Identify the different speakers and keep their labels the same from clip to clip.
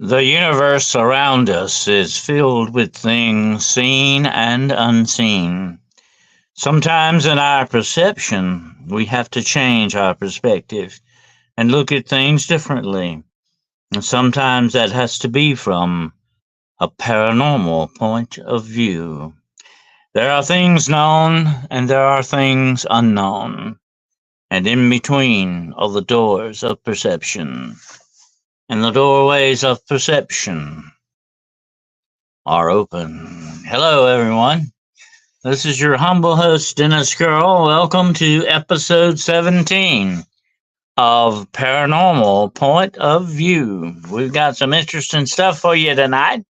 Speaker 1: The universe around us is filled with things seen and unseen. Sometimes in our perception, we have to change our perspective and look at things differently. And sometimes that has to be from a paranormal point of view. There are things known and there are things unknown. And in between are the doors of perception. And the doorways of perception are open. Hello, everyone. This is your humble host, Dennis Curl. Welcome to episode 17 of Paranormal Point of View. We've got some interesting stuff for you tonight,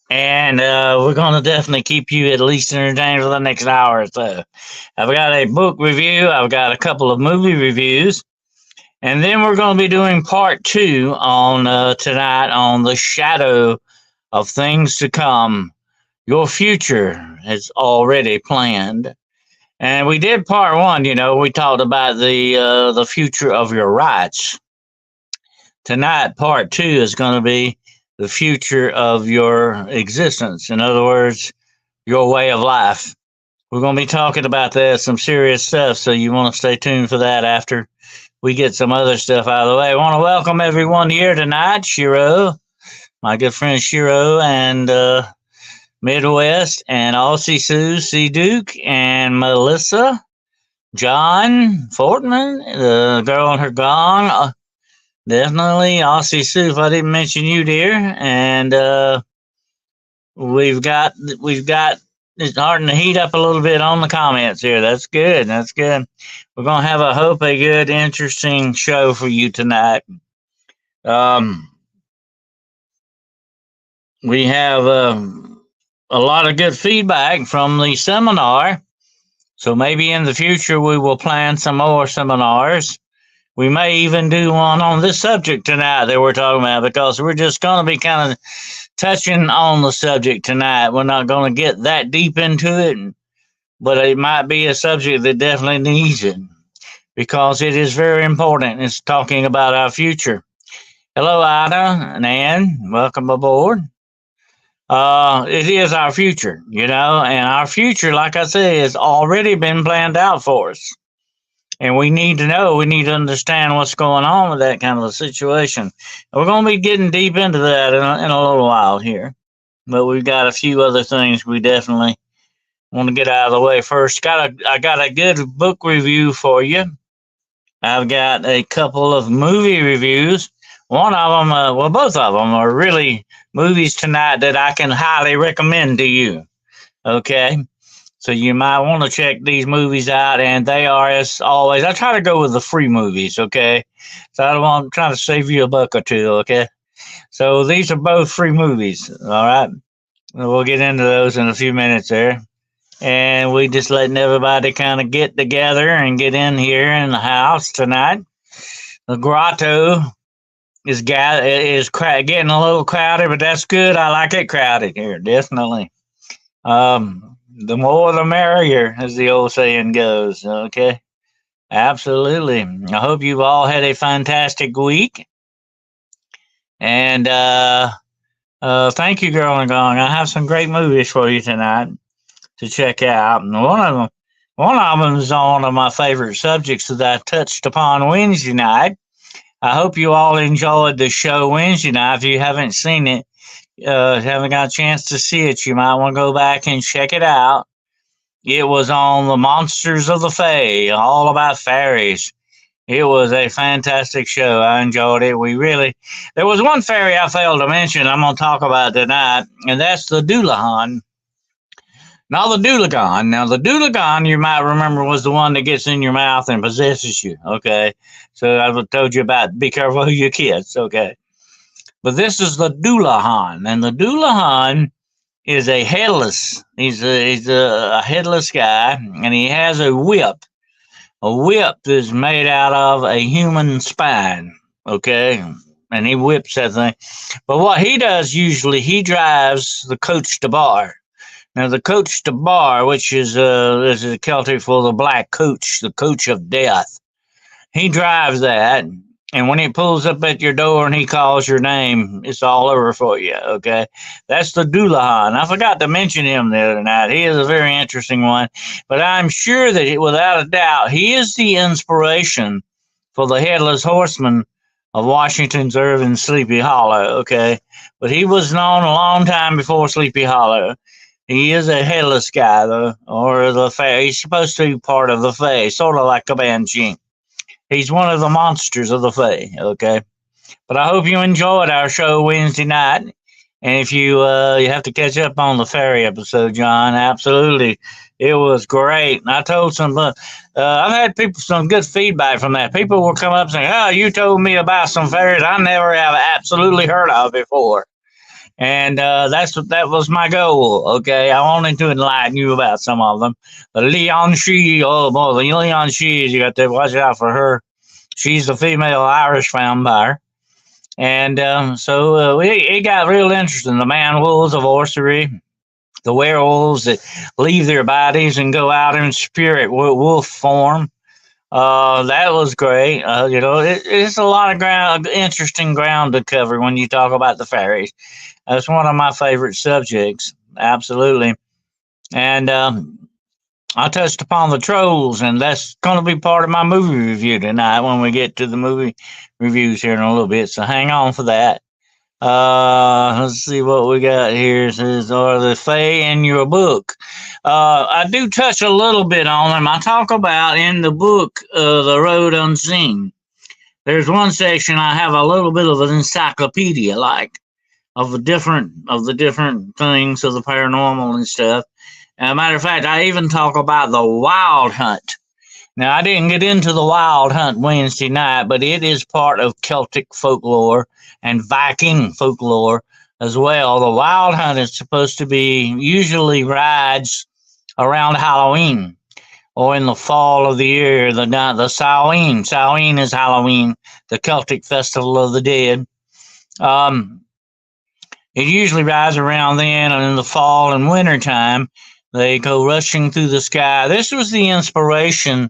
Speaker 1: and we're going to definitely keep you at least entertained for the next hour or so. I've got a book review, I've got a couple of movie reviews, and then we're going to be doing part two on tonight on the shadow of things to come. Your future is already planned. And we did part one, we talked about the future of your rights. Tonight, part two is going to be the future of your existence. In other words, your way of life. We're going to be talking about that, some serious stuff, so you want to stay tuned for that after we get some other stuff out of the way. I want to welcome everyone here tonight. Shiro, my good friend Shiro, and Midwest, and Aussie Sue, C. Duke, and Melissa, John Fortman, the girl on her gong. Definitely Aussie Sue, if I didn't mention you, dear. And we've got it's starting to heat up a little bit on the comments here. That's good. That's good. We're gonna have a good, interesting show for you tonight. Um, we have a lot of good feedback from the seminar. So maybe in the future we will plan some more seminars. We may even do one on this subject tonight that we're talking about, because we're just going to be kind of touching on the subject tonight. We're not going to get that deep into it, but it might be a subject that definitely needs it, because it is very important. It's talking about our future. Hello, Ida and Ann. Welcome aboard. It is our future, and our future, like I say, has already been planned out for us. And we need to know, we need to understand what's going on with that kind of a situation. And we're going to be getting deep into that in a little while here. But we've got a few other things we definitely want to get out of the way first. I got a good book review for you. I've got a couple of movie reviews. One of them, both of them are really movies tonight that I can highly recommend to you. Okay. So you might want to check these movies out, and they are, as always, I try to go with the free movies, okay? So I'm trying to save you a buck or two, okay? So these are both free movies, all right? We'll get into those in a few minutes there. And we just letting everybody kind of get together and get in here in the house tonight. The grotto is getting a little crowded, but that's good. I like it crowded here, definitely. The more the merrier, as the old saying goes. Okay, absolutely. I hope you've all had a fantastic week. And thank you, Girl and Gong. I have some great movies for you tonight to check out. And one of them is on one of my favorite subjects that I touched upon Wednesday night. I hope you all enjoyed the show Wednesday night. If you haven't seen it, haven't got a chance to see it, you might want to go back and check it out. It was on the Monsters of the Fae, all about fairies. It was a fantastic show. I enjoyed it. There was one fairy I failed to mention I'm going to talk about tonight, and that's the Doulahan. Now, the Doulagan, you might remember, was the one that gets in your mouth and possesses you, okay? So I've told you about be careful who you kiss, okay? But this is the Doulahan, and the Doulahan is a headless. He's a headless guy, and he has a whip. A whip is made out of a human spine, okay? And he whips that thing. But what he does usually, he drives the coach to bar. Now, the coach to bar, which is Celtic for the black coach, the coach of death. He drives that, And when it pulls up at your door and he calls your name, it's all over for you. Okay, that's the Doulahan. I forgot to mention him the other night. He is a very interesting one, but I'm sure that without a doubt, he is the inspiration for the headless horseman of Washington's Irving Sleepy Hollow. Okay, but he was known a long time before Sleepy Hollow. He is a headless guy, though, or the Fae. He's supposed to be part of the Fae, sort of like a banshee. He's one of the monsters of the Fae, okay? But I hope you enjoyed our show Wednesday night. And if you have to catch up on the fairy episode, John, absolutely, it was great. And I told I've had people some good feedback from that. People will come up saying, "Oh, you told me about some fairies I never have absolutely heard of before." And that was my goal. Okay, I wanted to enlighten you about some of them. The Leon She, oh boy, the Leon She, you got to watch out for her. She's a female Irish vampire. And it got real interesting. The man wolves of Orcery, the werewolves that leave their bodies and go out in spirit wolf form. That was great. It's a lot of interesting ground to cover when you talk about the fairies. That's one of my favorite subjects, absolutely. And I touched upon the trolls, and that's going to be part of my movie review tonight when we get to the movie reviews here in a little bit. So hang on for that. Let's see what we got here. It says, "Are the Fae in your book?" I do touch a little bit on them. I talk about in the book, The Road Unseen. There's one section I have a little bit of an encyclopedia, like of the different things of the paranormal and stuff. As a matter of fact, I even talk about the wild hunt. Now, I didn't get into the wild hunt Wednesday night, but it is part of Celtic folklore and Viking folklore as well. The wild hunt is supposed to be usually rides around Halloween or in the fall of the year, the Samhain. Samhain is Halloween, the Celtic festival of the dead. It usually rides around then, and in the fall and winter time, they go rushing through the sky. This was the inspiration.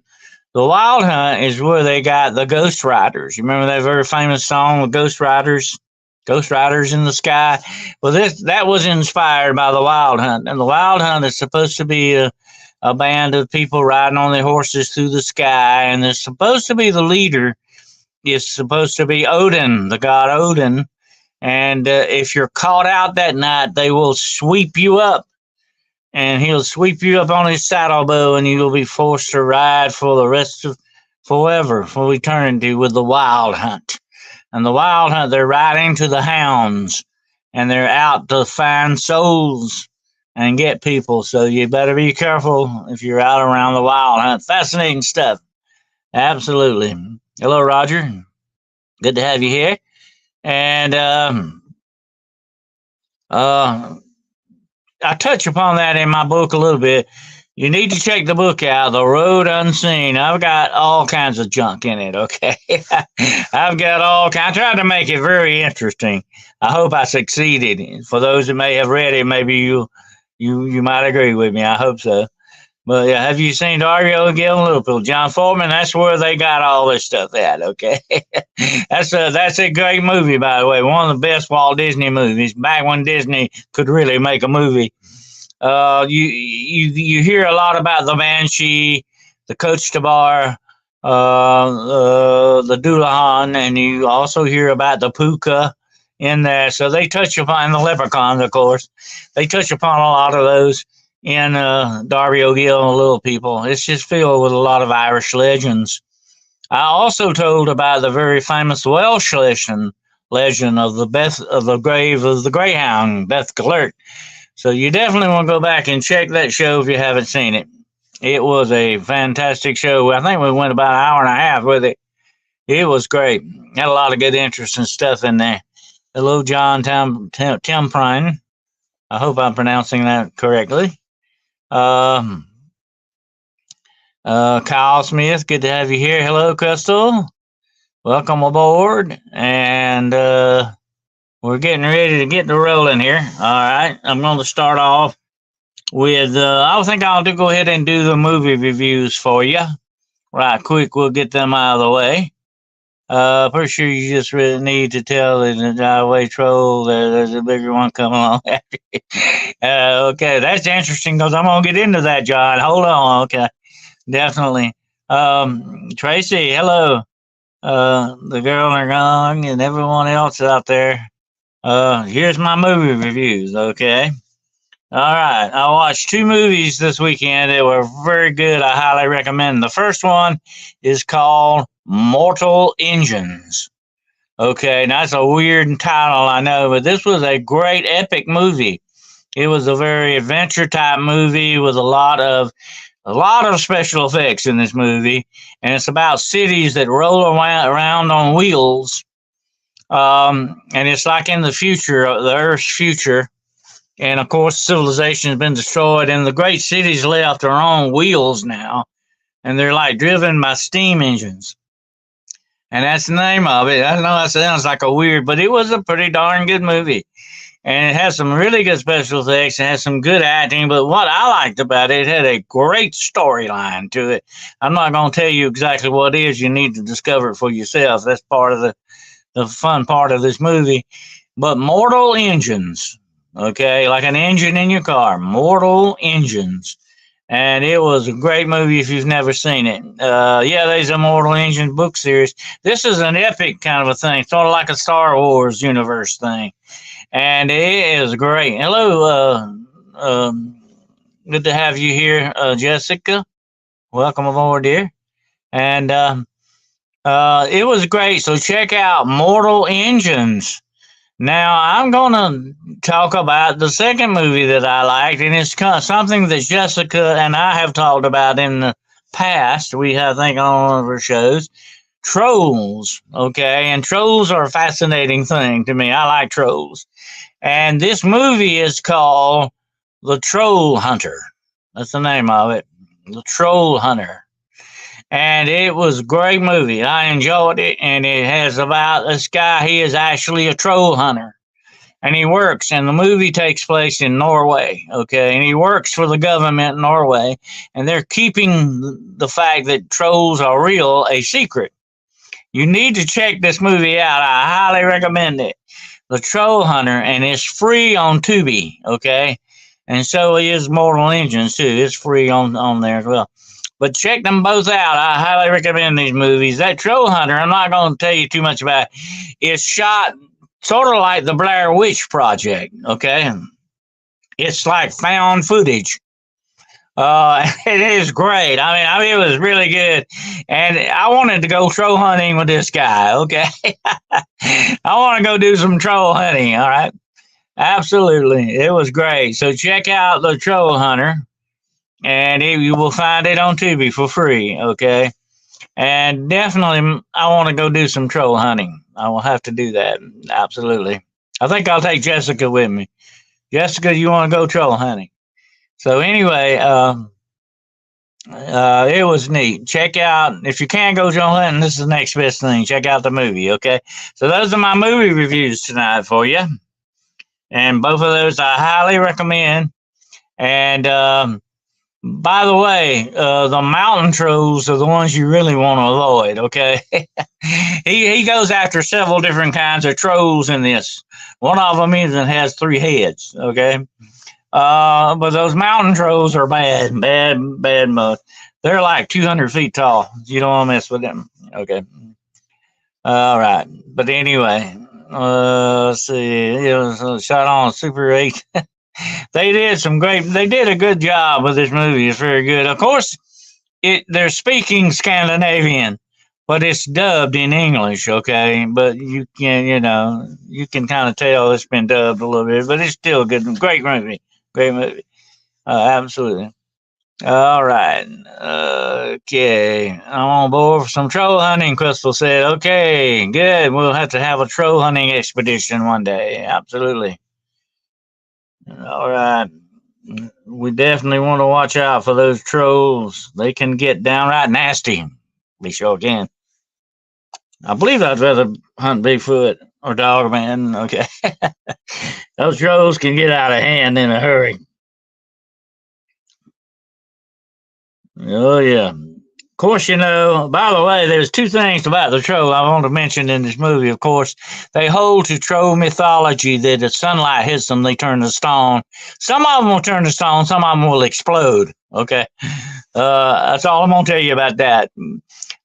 Speaker 1: The Wild Hunt is where they got the Ghost Riders. You remember that very famous song, with Ghost Riders in the sky? Well, that was inspired by the Wild Hunt. And the Wild Hunt is supposed to be a band of people riding on their horses through the sky. And they're supposed to be the leader is supposed to be Odin, the god Odin. And if you're caught out that night, they will sweep you up. And he'll sweep you up on his saddle bow, and you will be forced to ride for the rest of forever, for eternity, with the Wild Hunt. And the Wild Hunt, they're riding to the hounds, and they're out to find souls and get people. So you better be careful if you're out around the Wild Hunt. Fascinating stuff. Absolutely. Hello, Roger. Good to have you here. And I touch upon that in my book a little bit. You need to check the book out, The Road Unseen. I've got all kinds of junk in it, okay? I've got all kinds. I tried to make it very interesting. I hope I succeeded. For those that may have read it, maybe you might agree with me. I hope so. But yeah, have you seen Dario Gil and Liverpool? John Foreman, that's where they got all this stuff at, okay? That's a great movie, by the way. One of the best Walt Disney movies. Back when Disney could really make a movie. You hear a lot about the Banshee, the Coach Tabar, the Doulahan, and you also hear about the Puka in there. So they touch upon the leprechauns, of course. They touch upon a lot of those in Darby O'Gill and the Little People. It's just filled with a lot of Irish legends. I also told about the very famous Welsh legend of the grave of the Greyhound, Beth Gellert. So you definitely want to go back and check that show if you haven't seen it. It was a fantastic show. I think we went about an hour and a half with it. It was great. Had a lot of good, interesting stuff in there. Hello, John Temprine. I hope I'm pronouncing that correctly. Kyle Smith, good to have you here. Hello, Crystal. Welcome aboard. And we're getting ready to get the rolling here. All right. I'm going to start off with, I think I'll go ahead and do the movie reviews for you. Right quick, we'll get them out of the way. Pretty sure you just really need to tell the highway troll that there's a bigger one coming along after you. Okay, that's interesting because I'm gonna get into that, John. Hold on. Okay, definitely. Tracy, hello. The girl are gone and everyone else out there. Here's my movie reviews. Okay. All right. I watched two movies this weekend that were very good. I highly recommend. The first one is called Mortal Engines. Okay, now that's a weird title, I know, but this was a great epic movie. It was a very adventure type movie with a lot of special effects in this movie, and it's about cities that roll around on wheels. And it's like in the future, the Earth's future, and of course, civilization has been destroyed, and the great cities left are on wheels now, and they're like driven by steam engines. And that's the name of it. I know that sounds like a weird, but it was a pretty darn good movie. And it has some really good special effects and has some good acting. But what I liked about it, it had a great storyline to it. I'm not going to tell you exactly what it is. You need to discover it for yourself. That's part of the fun part of this movie. But Mortal Engines, okay, like an engine in your car, Mortal Engines. And it was a great movie if you've never seen it. Yeah, there's a Mortal Engines book series. This is an epic kind of a thing, sort of like a Star Wars universe thing. And it is great. Hello, good to have you here, Jessica. Welcome aboard, dear. And it was great. So check out Mortal Engines. Now I'm gonna talk about the second movie that I liked, and it's something that Jessica and I have talked about in the past. We have, I think, on one of our shows. Trolls, okay, and trolls are a fascinating thing to me. I like trolls, and this movie is called The Troll Hunter. That's the name of it, The Troll Hunter. And it was a great movie. I enjoyed it, and it has about this guy. He is actually a troll hunter, and he works. And the movie takes place in Norway, okay, and he works for the government in Norway, and they're keeping the fact that trolls are real a secret. You need to check this movie out. I highly recommend it. The Troll Hunter, and it's free on Tubi, okay? And so is Mortal Engines too. It's free on there as well. But check them both out. I highly recommend these movies. That Troll Hunter, I'm not going to tell you too much about. It's shot sort of like the Blair Witch Project, okay? It's like found footage. It is great. I mean, it was really good, and I wanted to go troll hunting with this guy. Okay, I want to go do some troll hunting. All right, absolutely, it was great. So check out the Troll Hunter, and you will find it on Tubi for free. Okay, and definitely, I want to go do some troll hunting. I will have to do that. Absolutely. I think I'll take Jessica with me. Jessica, you want to go troll hunting? So anyway, it was neat. Check out if you can't go troll hunting. This is the next best thing. Check out the movie. Okay. So those are my movie reviews tonight for you, and both of those I highly recommend. And by the way, the mountain trolls are the ones you really want to avoid. Okay. he goes after several different kinds of trolls in this. One of them even has 3 heads. Okay. But those mountain trolls are bad, bad, bad mud. They're like 200 feet tall. You don't want to mess with them. Okay. All right. But anyway, let's see. It was shot on Super 8. They did a good job with this movie. It's very good. Of course, they're speaking Scandinavian, but it's dubbed in English, okay? But you can kind of tell it's been dubbed a little bit, but it's still a great movie. Great movie. Absolutely. All right. Okay. I'm on board for some troll hunting, Crystal said. Okay, good. We'll have to have a troll hunting expedition one day. Absolutely. All right. We definitely want to watch out for those trolls. They can get downright nasty. They sure can. I believe I'd rather hunt Bigfoot or Dogman. Okay. Those trolls can get out of hand in a hurry. Oh, yeah. course, by the way, there's two things about the troll I want to mention in this movie. Of course, they hold to troll mythology that if sunlight hits them, they turn to stone. Some of them will turn to stone, some of them will explode. Okay. That's all I'm going to tell you about that.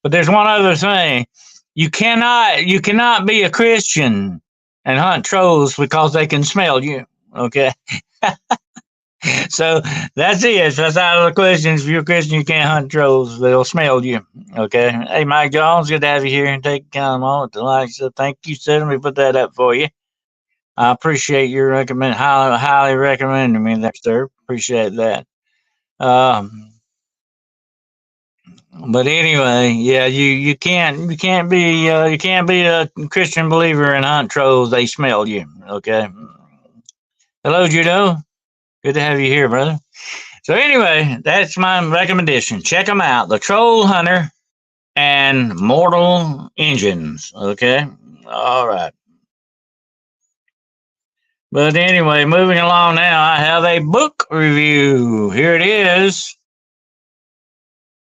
Speaker 1: But there's one other thing. You cannot be a Christian and hunt trolls because they can smell you. Okay. So that's it. That's out of the question. If you're a Christian, you can't hunt trolls. They'll smell you. Okay. Hey, Mike Jones, good to have you here and take a moment to like. So thank you, sir. Let me put that up for you. I appreciate your highly recommending me there, sir. Appreciate that. Um, but anyway, yeah, you can't be a Christian believer and hunt trolls. They smell you. Okay. Hello, Judo. Good to have you here, brother. So anyway, that's my recommendation. Check them out. The Troll Hunter and Mortal Engines. Okay. All right. But anyway, moving along now, I have a book review. Here it is.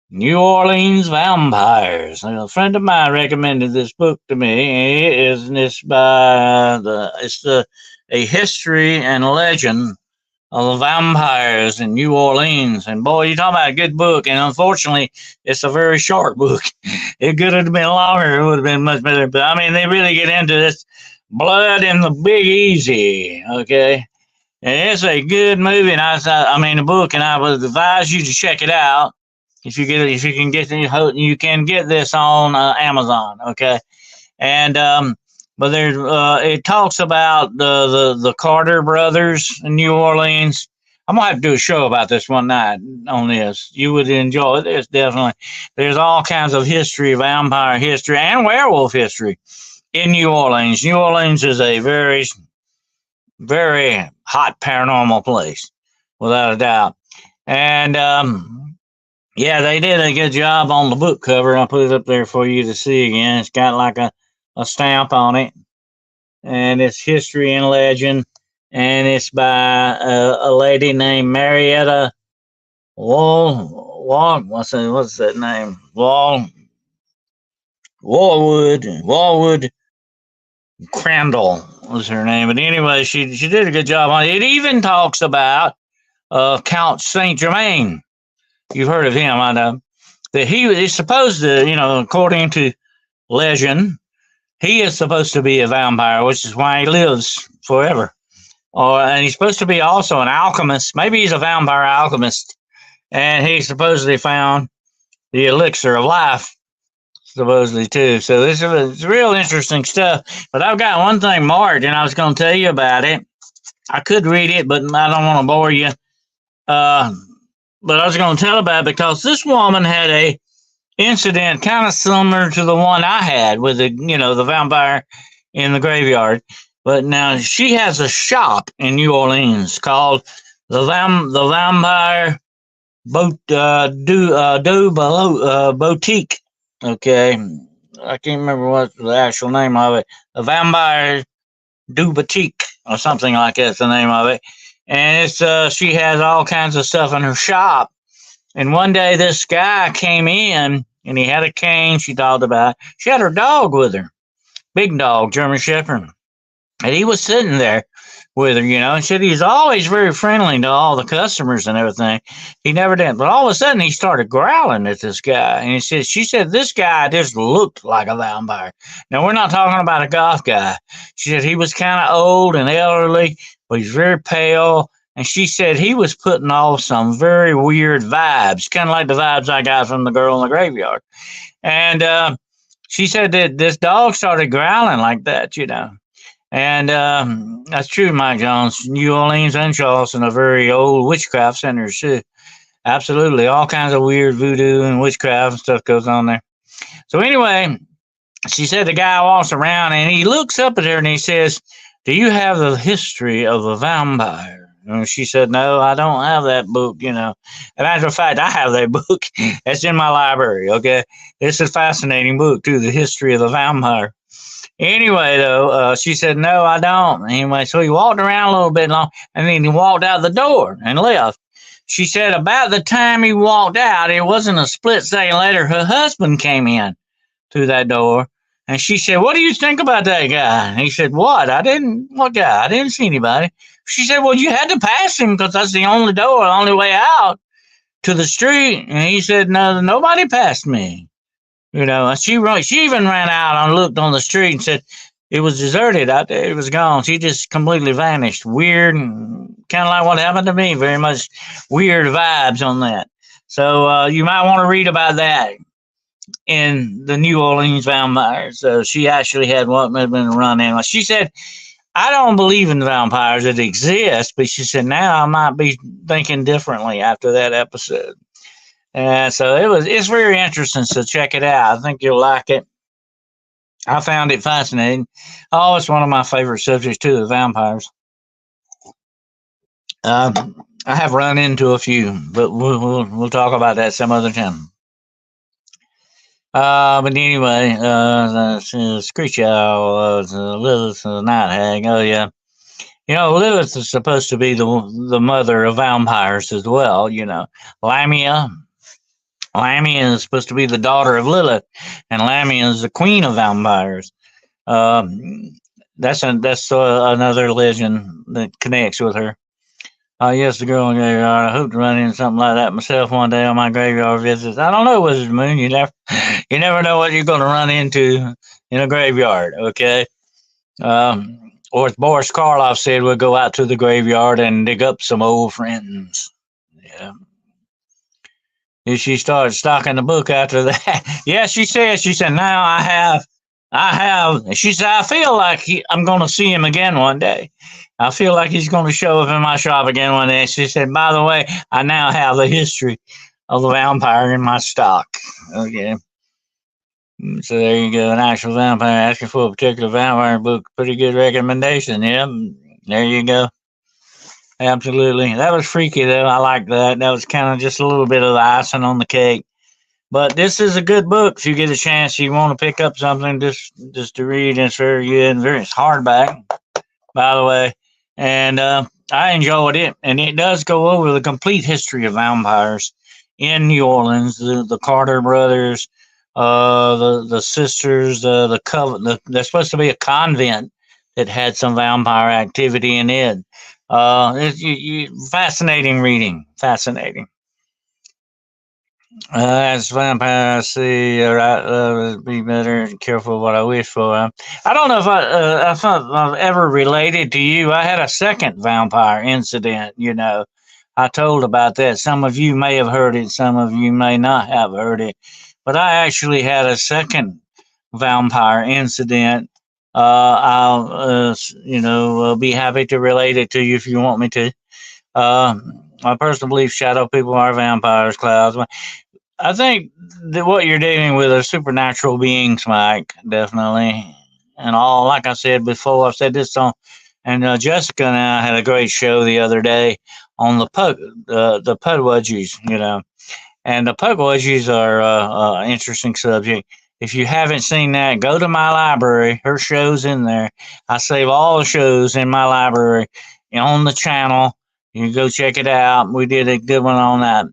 Speaker 1: New Orleans Vampires. A friend of mine recommended this book to me. It's a history and legend of the vampires in New Orleans. And boy, you talk about a good book. And unfortunately, it's a very short book. It could have been longer. It would have been much better. But I mean, they really get into this blood in the Big Easy. Okay. And it's a good movie. And the book, and I would advise you to check it out. If you can get this on Amazon, okay, and but it talks about the Carter brothers in New Orleans. I'm gonna have to do a show about this one night on this. You would enjoy it. There's all kinds of history, vampire history, and werewolf history in New Orleans. New Orleans is a very, very hot paranormal place, without a doubt, and yeah, they did a good job on the book cover. I'll put it up there for you to see again. It's got like a stamp on it, and it's history and legend, and it's by a lady named Marietta what's that name? Wallwood Crandall was her name. But anyway, she did a good job on it. It even talks about Count Saint Germain. You've heard of him, I know. That he is supposed to, according to legend, he is supposed to be a vampire, which is why he lives forever. And he's supposed to be also an alchemist. Maybe he's a vampire alchemist. And he supposedly found the elixir of life, supposedly, too. So this is real interesting stuff. But I've got one thing marked, and I was going to tell you about it. I could read it, but I don't want to bore you. But I was going to tell about it because this woman had a incident kind of similar to the one I had with the vampire in the graveyard. But now she has a shop in New Orleans called the Vampire Boutique. Okay, I can't remember what the actual name of it. The Vampire Du Boutique or something like that's the name of it. And it's she has all kinds of stuff in her shop. And one day this guy came in and he had a cane she talked about. She had her dog with her. Big dog, German Shepherd. And he was sitting there with her, and said he's always very friendly to all the customers and everything. He never did. But all of a sudden he started growling at this guy. And she said this guy just looked like a vampire. Now we're not talking about a goth guy. She said he was kind of old and elderly, but he's very pale. And she said he was putting off some very weird vibes, kind of like the vibes I got from the girl in the graveyard. And she said that this dog started growling like that, And that's true, Mike Jones. New Orleans and Charleston are very old witchcraft centers, too. Absolutely. All kinds of weird voodoo and witchcraft and stuff goes on there. So anyway, she said the guy walks around and he looks up at her and he says, "Do you have the history of a vampire?" And she said, "No, I don't have that book, As a matter of fact, I have that book. It's in my library, okay? It's a fascinating book, too, The History of the Vampire. Anyway, though, she said, "No, I don't." Anyway, so he walked around a little bit long, and then he walked out the door and left. She said about the time he walked out, it wasn't a split second later, her husband came in through that door. And she said, "What do you think about that guy?" And he said, What guy? I didn't see anybody." She said, "Well, you had to pass him because that's the only door, the only way out to the street." And he said, "No, nobody passed me." And she even ran out and looked on the street and said, it was deserted out there. It was gone. She just completely vanished. Weird, kind of like what happened to me. Very much weird vibes on that. So you might want to read about that in the New Orleans vampires. So she actually had what might have been a run in. She said, "I don't believe in vampires that exist," but she said, "Now I might be thinking differently after that episode." And so it's very interesting. So check it out. I think you'll like it. I found it fascinating. Oh, it's one of my favorite subjects too, the vampires. I have run into a few, but we'll talk about that some other time. But anyway, the Screech Owl, Lilith, the Night Hag. Oh yeah, Lilith is supposed to be the mother of vampires as well. Lamia. Lamia is supposed to be the daughter of Lilith, and Lamia is the queen of vampires. That's another legend that connects with her. Yes, the girl in the graveyard. I hope to run into something like that myself one day on my graveyard visits. I don't know, Wizard Moon. You never know what you're going to run into in a graveyard. Okay. Or as Boris Karloff said, we'll go out to the graveyard and dig up some old friends. Yeah. Did she start stocking the book after that? Yeah, she said, now I have. She said, I feel like I'm going to see him again one day. I feel like he's going to show up in my shop again one day. She said, by the way, I now have the history of the vampire in my stock. Okay. So there you go. An actual vampire asking for a particular vampire book. Pretty good recommendation. Yeah. There you go. Absolutely. That was freaky, though. I like that. That was kind of just a little bit of the icing on the cake. But this is a good book. If you get a chance, you want to pick up something just to read. It's very good. It's hardback, by the way. And I enjoyed it. And it does go over the complete history of vampires in New Orleans. The Carter brothers, the sisters, there's supposed to be a convent that had some vampire activity in it. Fascinating reading. Fascinating. As vampire, I see. Be better and careful what I wish for. I don't know if I've ever related to you. I had a second vampire incident. I told about that. Some of you may have heard it. Some of you may not have heard it. But I actually had a second vampire incident. I'll be happy to relate it to you if you want me to. I personally believe shadow people are vampires, Clouds. I think that what you're dealing with are supernatural beings, Mike, definitely. And all, like I said before, I've said this on, and Jessica and I had a great show the other day on the Pudwudgies, And the Pudwudgies are an interesting subject. If you haven't seen that, go to my library. Her show's in there. I save all the shows in my library on the channel. You can go check it out. We did a good one on that.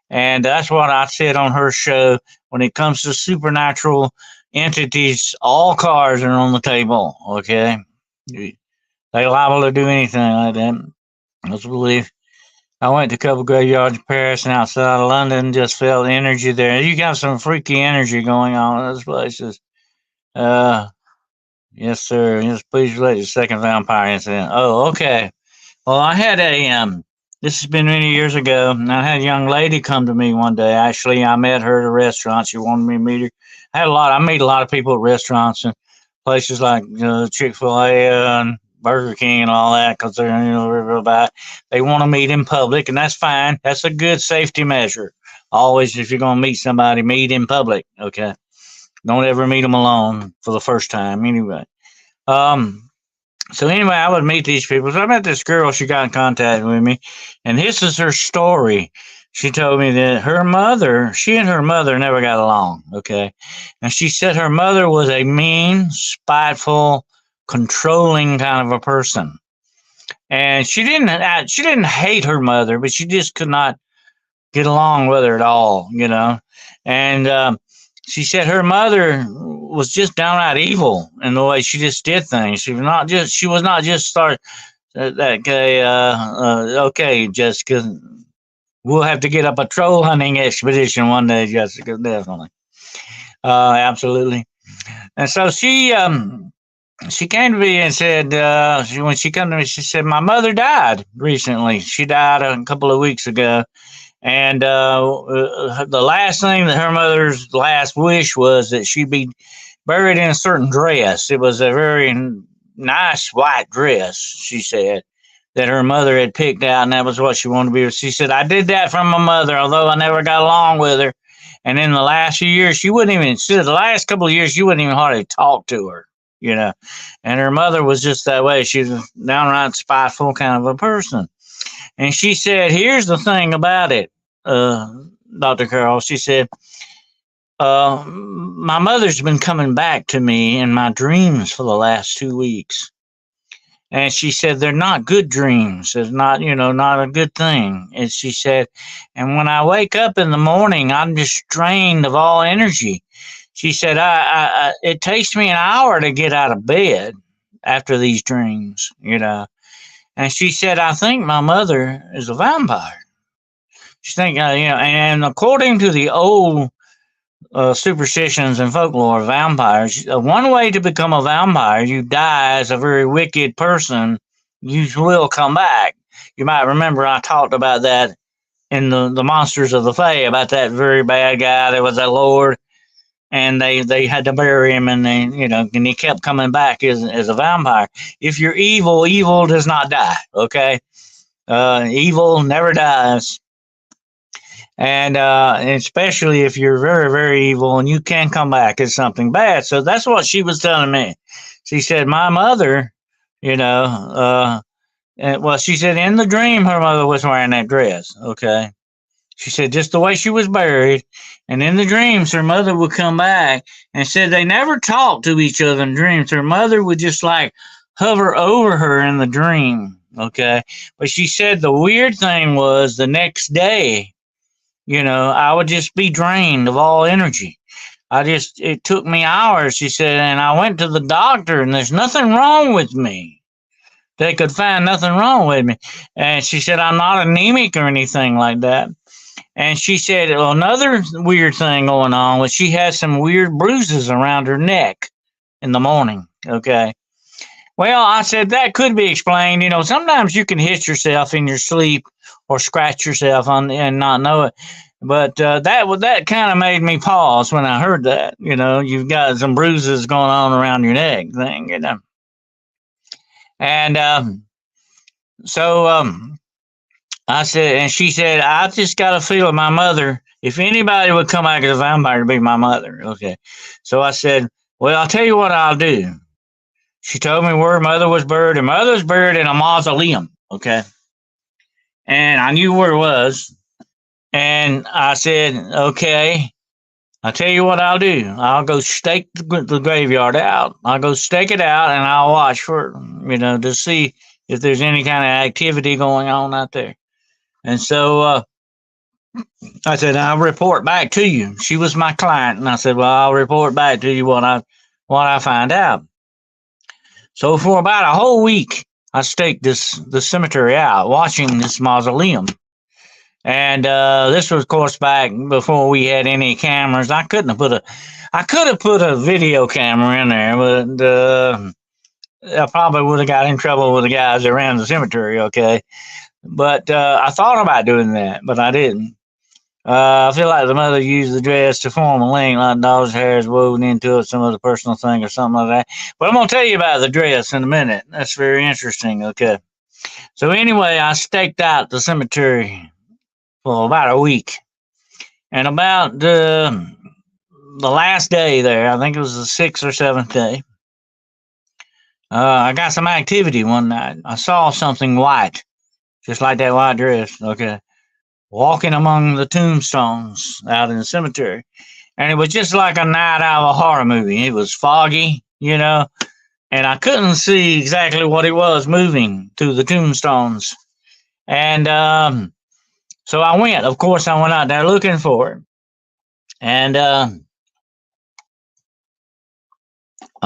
Speaker 1: And that's what I said on her show. When it comes to supernatural entities, all cards are on the table, okay? They liable to do anything like that. I believe. I went to a couple graveyards in Paris and outside of London, just felt the energy there. You got some freaky energy going on in those places. Yes, sir. Yes, please relate the second vampire incident. Oh, okay. Well, I had this has been many years ago, and I had a young lady come to me one day. Actually, I met her at a restaurant. She wanted me to meet her. I meet a lot of people at restaurants and places like Chick-fil-A and Burger King and all that because they're real bad. They want to meet in public, and that's fine. That's a good safety measure. Always, if you're going to meet somebody, meet in public, okay? Don't ever meet them alone for the first time, anyway. So anyway, I would meet these people. So I met this girl. She got in contact with me, and this is her story. She told me that she and her mother never got along, okay? And she said her mother was a mean, spiteful, controlling kind of a person. and she didn't hate her mother, but she just could not get along with her at all, you know. And she said her mother was just downright evil in the way she just did things. She was not just start okay, okay, Jessica. We'll have to get up a troll hunting expedition one day, Jessica. Definitely, absolutely. And so she came to me and said, when she came to me, she said, my mother died recently. She died a couple of weeks ago. And the last thing that her mother's last wish was that she be buried in a certain dress. It was a very nice white dress, she said, that her mother had picked out, and that was what she wanted to be. She said, I did that from my mother, although I never got along with her. And in the last few years, she said the last couple of years, she wouldn't even hardly talk to her, you know. And her mother was just that way. She was a downright spiteful kind of a person. And she said, here's the thing about it, Dr. Carroll. She said, my mother's been coming back to me in my dreams for the last 2 weeks. And she said, they're not good dreams. It's not, not a good thing. And she said, and when I wake up in the morning, I'm just drained of all energy. She said, it takes me an hour to get out of bed after these dreams, And she said, I think my mother is a vampire. She think, and according to the old superstitions and folklore of vampires, one way to become a vampire, you die as a very wicked person, you will come back. You might remember I talked about that in the Monsters of the Fae, about that very bad guy that was a lord, and they had to bury him, and and he kept coming back as a vampire. If you're evil, evil does not die, okay? Evil never dies. And especially if you're very, very evil and you can come back as something bad. So that's what she was telling me. She said, my mother, she said in the dream, her mother was wearing that dress. Okay. She said just the way she was buried. And in the dreams, her mother would come back and said they never talked to each other in dreams. Her mother would just like hover over her in the dream. Okay. But she said the weird thing was the next day, I would just be drained of all energy. It took me hours, she said, and I went to the doctor, and there's nothing wrong with me. They could find nothing wrong with me. And she said, I'm not anemic or anything like that. And she said, well, another weird thing going on was she had some weird bruises around her neck in the morning. Okay. Well, I said that could be explained. Sometimes you can hit yourself in your sleep or scratch yourself and not know it. But that kind of made me pause when I heard that. You've got some bruises going on around your neck thing. And so I said, and she said, I just got a feeling my mother, if anybody would come back as a vampire, to be my mother. Okay. So I said, well, I'll tell you what I'll do. She told me where her mother was buried. Her mother was buried in a mausoleum. Okay. And I knew where it was. And I said, okay, I'll tell you what I'll do. I'll go stake the graveyard out. I'll go stake it out, and I'll watch for, to see if there's any kind of activity going on out there. And so I said, I'll report back to you. She was my client. And I said, well, I'll report back to you what I find out. So for about a whole week, I staked the cemetery out, watching this mausoleum. And this was, of course, back before we had any cameras. I could have put a video camera in there, but I probably would have got in trouble with the guys that ran the cemetery. Okay, but I thought about doing that, but I didn't. I feel like the mother used the dress to form a link, like dog's hair is woven into it, some other personal thing or something like that. But I'm going to tell you about the dress in a minute. That's very interesting. Okay. So anyway, I staked out the cemetery for about a week. And about the last day there, I think it was the 6th or 7th day, I got some activity one night. I saw something white, just like that white dress. Okay. Walking among the tombstones out in the cemetery. And it was just like a night out of a horror movie. It was foggy, and I couldn't see exactly what it was moving to the tombstones. And so I went. Of course, I went out there looking for it. And when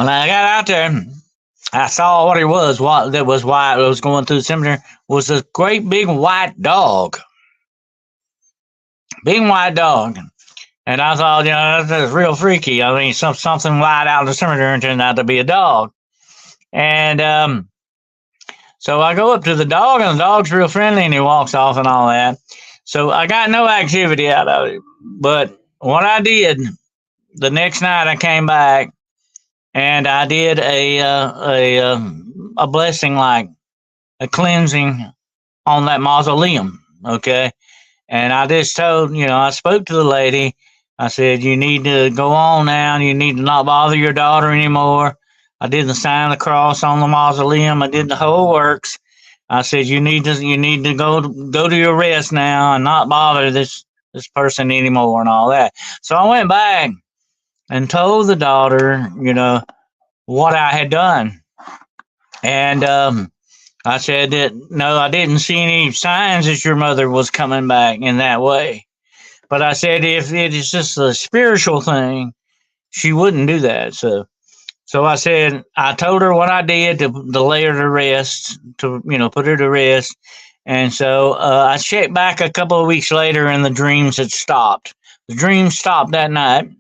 Speaker 1: I got out there, I saw what it was. What that was why it was going through the cemetery was a great big white dog, big white dog. And I thought, that's real freaky. I mean, something white out in the cemetery and turned out to be a dog. And so I go up to the dog, and the dog's real friendly, and he walks off and all that. So I got no activity out of it. But what I did the next night, I came back and I did a blessing, like a cleansing on that mausoleum. Okay, and I just told, I spoke to the lady. I said, you need to go on now. You need to not bother your daughter anymore. I did the sign of the cross on the mausoleum. I did the whole works. I said, you need to go to your rest now and not bother this person anymore and all that. So I went back and told the daughter, what I had done. And I said that, no, I didn't see any signs that your mother was coming back in that way. But I said, if it is just a spiritual thing, she wouldn't do that. So I said, I told her what I did to lay her to rest, to, put her to rest. And so I checked back a couple of weeks later, and the dreams had stopped. The dreams stopped that night,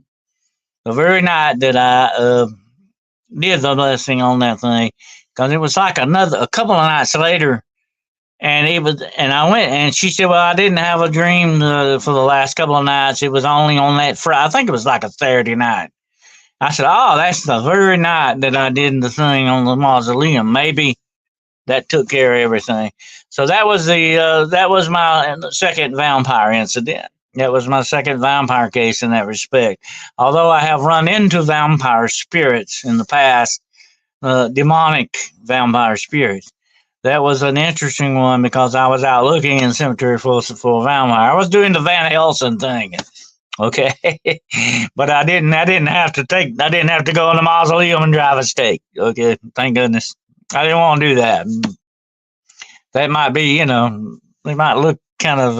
Speaker 1: the very night that I did the blessing on that thing, because it was like a couple of nights later. And I went, and she said, well, I didn't have a dream for the last couple of nights. It was only on that Friday. I think it was like a Saturday night. I said, oh, that's the very night that I did the thing on the mausoleum. Maybe that took care of everything. So that was my second vampire incident. That was my second vampire case in that respect. Although I have run into vampire spirits in the past, demonic vampire spirits. That was an interesting one because I was out looking in the cemetery for a vampire. I was doing the Van Helsing thing. Okay, but I didn't have to go in the mausoleum and drive a stake. Okay, thank goodness. I didn't want to do that. That might be, they might look kind of,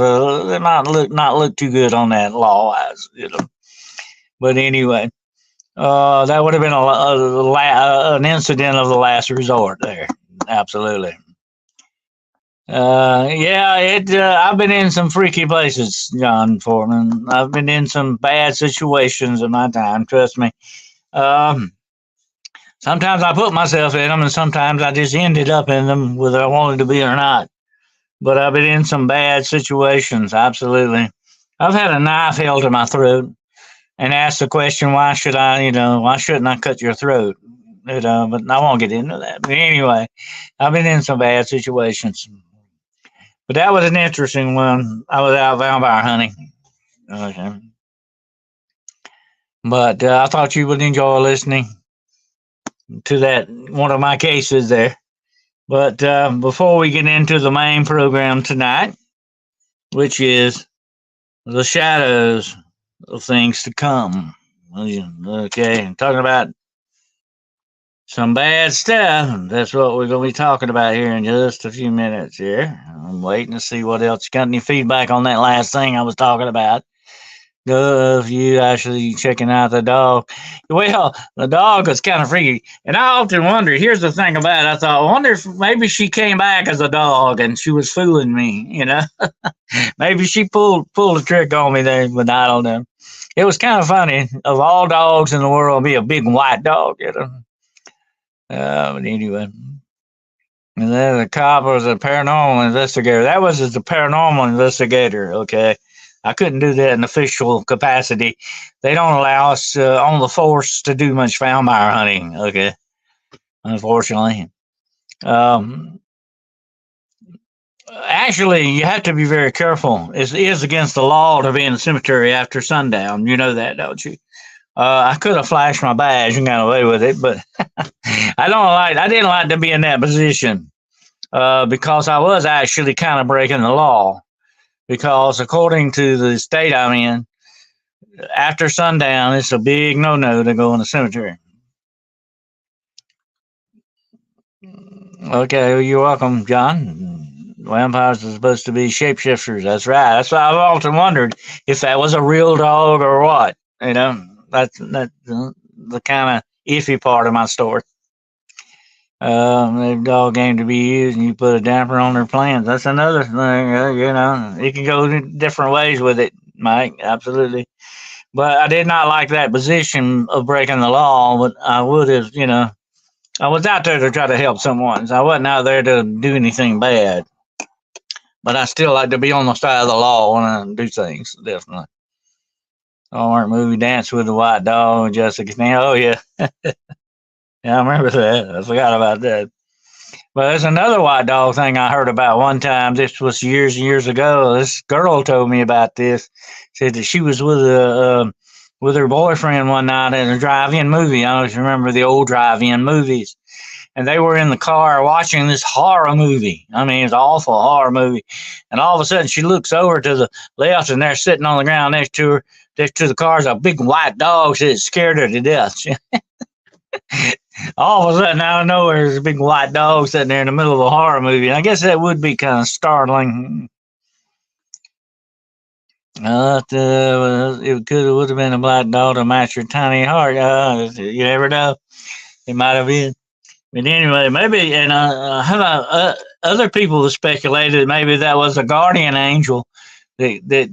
Speaker 1: they might not look too good on that law, But anyway, that would have been an incident of the last resort there. Absolutely. I've been in some freaky places, John Foreman. I've been in some bad situations in my time. Trust me. Sometimes I put myself in them, and sometimes I just ended up in them, whether I wanted to be or not. But I've been in some bad situations. Absolutely. I've had a knife held to my throat and asked the question, why shouldn't I cut your throat? But I won't get into that. But anyway, I've been in some bad situations. But that was an interesting one. I was out vampire hunting. Okay. But I thought you would enjoy listening to that one of my cases there. But before we get into the main program tonight, which is the shadows of things to come. Okay, talking about some bad stuff. That's what we're going to be talking about here in just a few minutes here. I'm waiting to see what else. Got any feedback on that last thing I was talking about? Of you actually checking out the dog. Well, the dog was kind of freaky. And I often wonder, here's the thing about it. I thought, I wonder if maybe she came back as a dog and she was fooling me, Maybe she pulled a trick on me there, but I don't know. It was kind of funny. Of all dogs in the world, be a big white dog, But anyway. And then the cop was a paranormal investigator. That was the paranormal investigator, okay? I couldn't do that in official capacity. They don't allow us on the force to do much vampire hunting, okay? Unfortunately. Actually, you have to be very careful. It is against the law to be in the cemetery after sundown. You know that, don't you? I could have flashed my badge and got away with it, but I didn't like to be in that position because I was actually kind of breaking the law. Because according to the state I'm in, after sundown, it's a big no-no to go in the cemetery. Okay, well, you're welcome, John. Vampires are supposed to be shapeshifters. That's right. That's why I've often wondered if that was a real dog or what. That's the kind of iffy part of my story. The dog game to be used, and you put a damper on their plans. That's another thing. You can go different ways with it, Mike. Absolutely. But I did not like that position of breaking the law. But I would have, I was out there to try to help someone. So I wasn't out there to do anything bad. But I still like to be on the side of the law when I do things. Definitely. Hallmark movie Dance with the White Dog, Jessica Stan. Oh yeah, yeah, I remember that. I forgot about that. But there's another white dog thing I heard about one time. This was years and years ago. This girl told me about this. Said that she was with her boyfriend one night at a drive-in movie. I don't know if you remember the old drive-in movies. And they were in the car watching this horror movie. I mean, it's an awful horror movie. And all of a sudden, she looks over to the left, and they're sitting on the ground next to her. Next to the car is a big white dog that scared her to death. All of a sudden, out of nowhere, there's a big white dog sitting there in the middle of a horror movie. And I guess that would be kind of startling. It would have been a black dog to match your tiny heart. You never know. It might have been. But anyway, maybe, and other people have speculated maybe that was a guardian angel that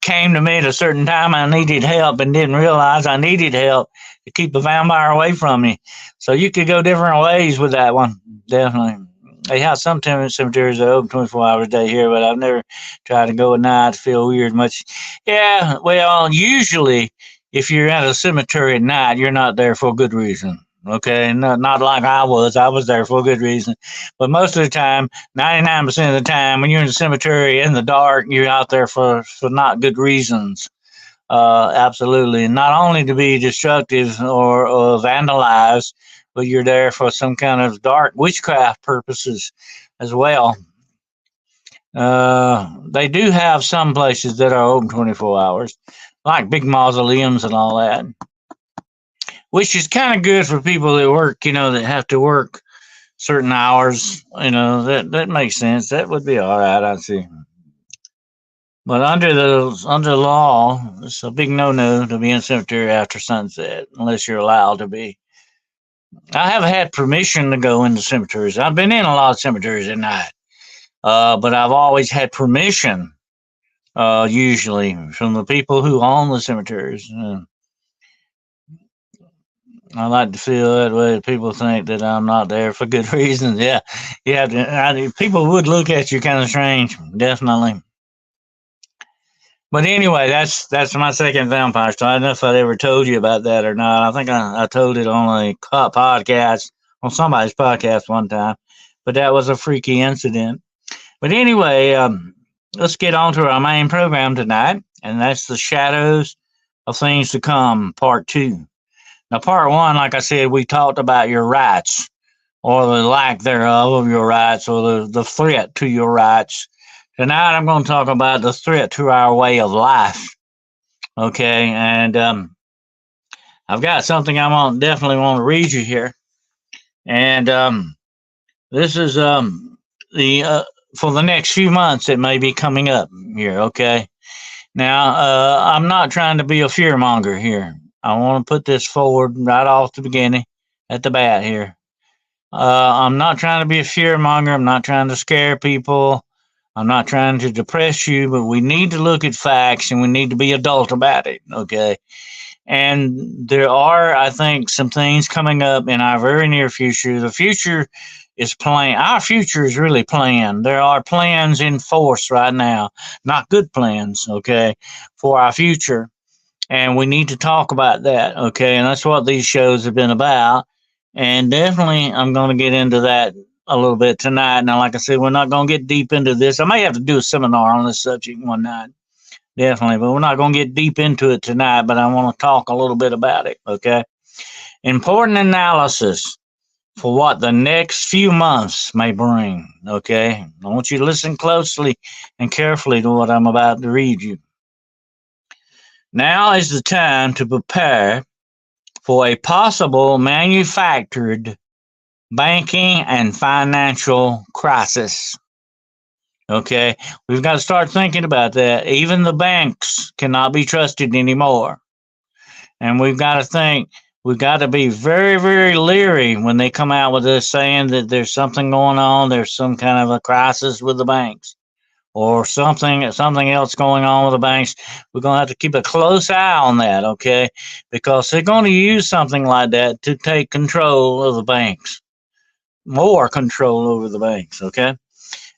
Speaker 1: came to me at a certain time. I needed help and didn't realize I needed help to keep a vampire away from me. So you could go different ways with that one, definitely. They have some cemeteries that are open 24 hours a day here, but I've never tried to go at night to feel weird much. Yeah, well, usually if you're at a cemetery at night, you're not there for a good reason. Okay, not like I was. I was there for a good reason. But most of the time, 99% of the time, when you're in the cemetery in the dark, you're out there for not good reasons. Absolutely. Not only to be destructive or vandalize, but you're there for some kind of dark witchcraft purposes as well. They do have some places that are open 24 hours, like big mausoleums and all that, which is kind of good for people that work, that have to work certain hours. That makes sense. That would be all right, I see. But under law, it's a big no-no to be in cemetery after sunset unless you're allowed to be. I have had permission to go into cemeteries. I've been in a lot of cemeteries at night, but I've always had permission, usually from the people who own the cemeteries. I like to feel that way. People think that I'm not there for good reasons. Yeah, people would look at you kind of strange, definitely. But anyway, that's my second vampire story. I don't know if I ever told you about that or not. I think I told it on a podcast, on somebody's podcast one time. But that was a freaky incident. But anyway, let's get on to our main program tonight, and that's the shadows of things to come, part two. Now, part one, like I said, we talked about your rights or the lack thereof of your rights or the threat to your rights. Tonight, I'm going to talk about the threat to our way of life. Okay, and I've got something definitely want to read you here, and this is the for the next few months it may be coming up here. Okay, now I'm not trying to be a fear monger here. I want to put this forward right off the beginning, at the bat here. I'm not trying to be a fear monger. I'm not trying to scare people. I'm not trying to depress you, but we need to look at facts and we need to be adult about it, okay? And there are, I think, some things coming up in our very near future. The future is planned. Our future is really planned. There are plans in force right now, not good plans, okay, for our future. And we need to talk about that, okay? And that's what these shows have been about. And definitely, I'm going to get into that a little bit tonight. Now, like I said, we're not going to get deep into this. I may have to do a seminar on this subject one night, definitely, but we're not going to get deep into it tonight. But I want to talk a little bit about it, okay? Important analysis for what the next few months may bring, okay? I want you to listen closely and carefully to what I'm about to read you. Now is the time to prepare for a possible manufactured banking and financial crisis. Okay, we've got to start thinking about that. Even the banks cannot be trusted anymore. And we've got to be very, very leery when they come out with this saying that there's something going on, there's some kind of a crisis with the banks or something else going on with the banks. We're going to have to keep a close eye on that, okay? Because they're going to use something like that to take control of the banks, more control over the banks, okay?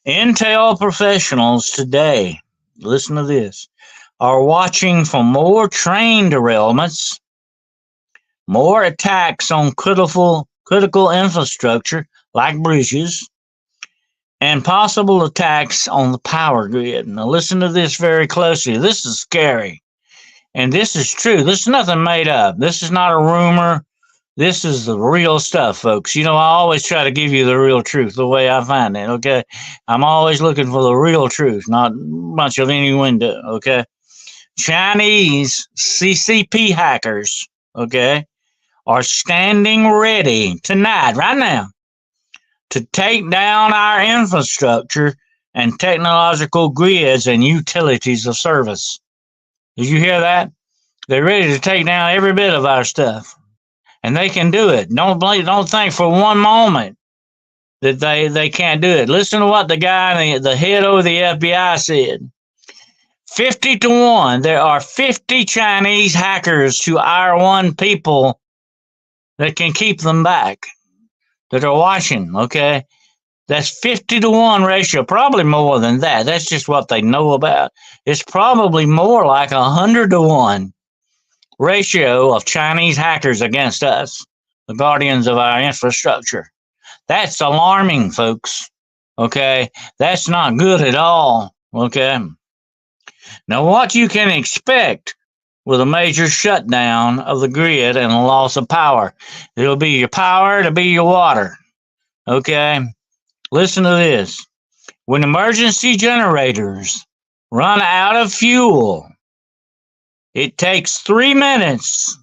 Speaker 1: Intel professionals today, listen to this, are watching for more train derailments, more attacks on critical infrastructure like bridges, and possible attacks on the power grid. Now, listen to this very closely. This is scary, and this is true. This is nothing made up. This is not a rumor. This is the real stuff, folks. You know, I always try to give you the real truth the way I find it, okay? I'm always looking for the real truth, not a bunch of innuendo, okay? Chinese CCP hackers, okay, are standing ready tonight, right now, to take down our infrastructure and technological grids and utilities of service. Did you hear that? They're ready to take down every bit of our stuff. And they can do it. Don't think for one moment that they can't do it. Listen to what the guy, the head of the FBI said. 50 to 1. There are 50 Chinese hackers to our one people that can keep them back, that are watching, okay? That's 50 to 1 ratio, probably more than that. That's just what they know about. It's probably more like 100 to 1 ratio of Chinese hackers against us, the guardians of our infrastructure. That's alarming, folks. Okay? That's not good at all. Okay? Now, what you can expect with a major shutdown of the grid and a loss of power. It'll be your power, it'll be your water. Okay? Listen to this. When emergency generators run out of fuel, it takes 3 minutes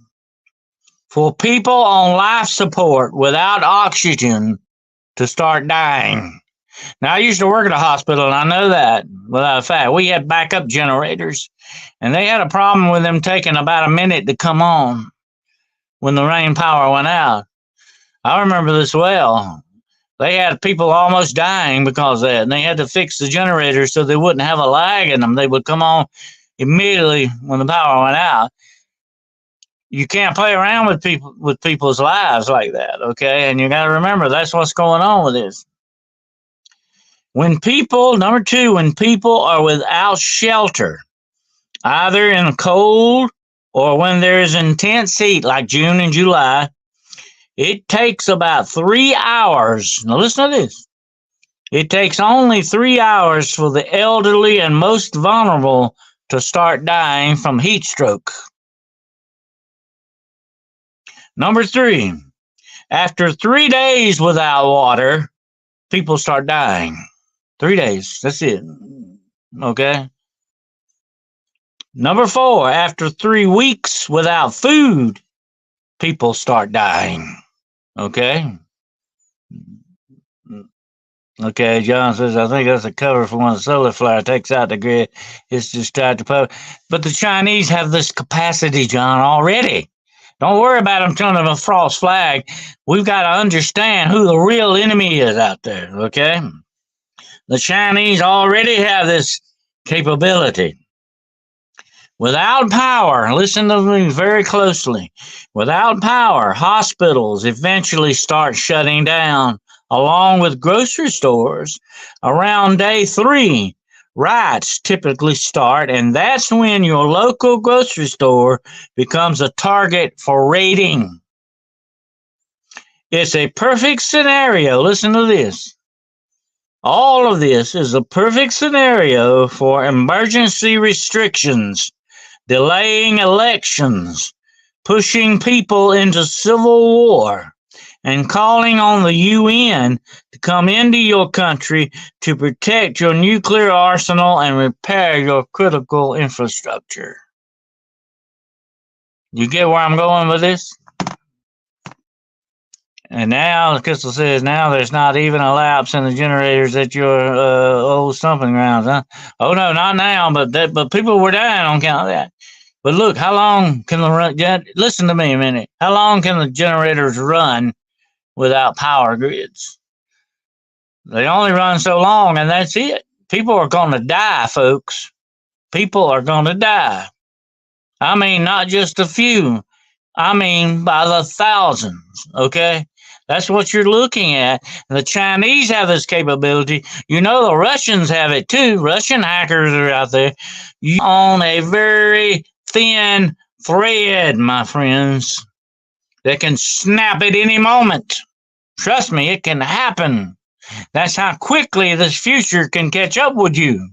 Speaker 1: for people on life support without oxygen to start dying. Now, I used to work at a hospital, and I know that without a fact. We had backup generators, and they had a problem with them taking about a minute to come on when the rain power went out. I remember this well. They had people almost dying because of that, and they had to fix the generators so they wouldn't have a lag in them. They would come on immediately when the power went out. You can't play around with people's lives like that, okay? And you got to remember that's what's going on with this. Number two, when people are without shelter, either in cold or when there is intense heat like June and July, it takes about 3 hours. Now listen to this. It takes only 3 hours for the elderly and most vulnerable to start dying from heat stroke. Number three, after 3 days without water, people start dying. 3 days, that's it. Okay. Number four, after 3 weeks without food, people start dying. Okay. Okay, John says, I think that's a cover for when a solar flare takes out the grid. It's just tied to power. But the Chinese have this capacity, John, already. Don't worry about them turning a false flag. We've got to understand who the real enemy is out there, okay? The Chinese already have this capability. Without power, listen to me very closely. Without power, hospitals eventually start shutting down, along with grocery stores. Around day 3, riots typically start, and that's when your local grocery store becomes a target for raiding. It's a perfect scenario. Listen to this. All of this is a perfect scenario for emergency restrictions, delaying elections, pushing people into civil war, and calling on the UN to come into your country to protect your nuclear arsenal and repair your critical infrastructure. You get where I'm going with this? And now, Crystal says, now there's not even a lapse in the generators at your old stomping grounds, huh? Oh no, not now, but people were dying on account of that. But look, how long can the run? Listen to me a minute. How long can the generators run without power grids? They only run so long, and that's it. People are going to die, folks. People are going to die. I mean, not just a few. I mean, by the thousands, okay? That's what you're looking at. The Chinese have this capability. You know, the Russians have it too. Russian hackers are out there. You on a very thin thread, my friends, that can snap at any moment. Trust me, it can happen. That's how quickly this future can catch up with you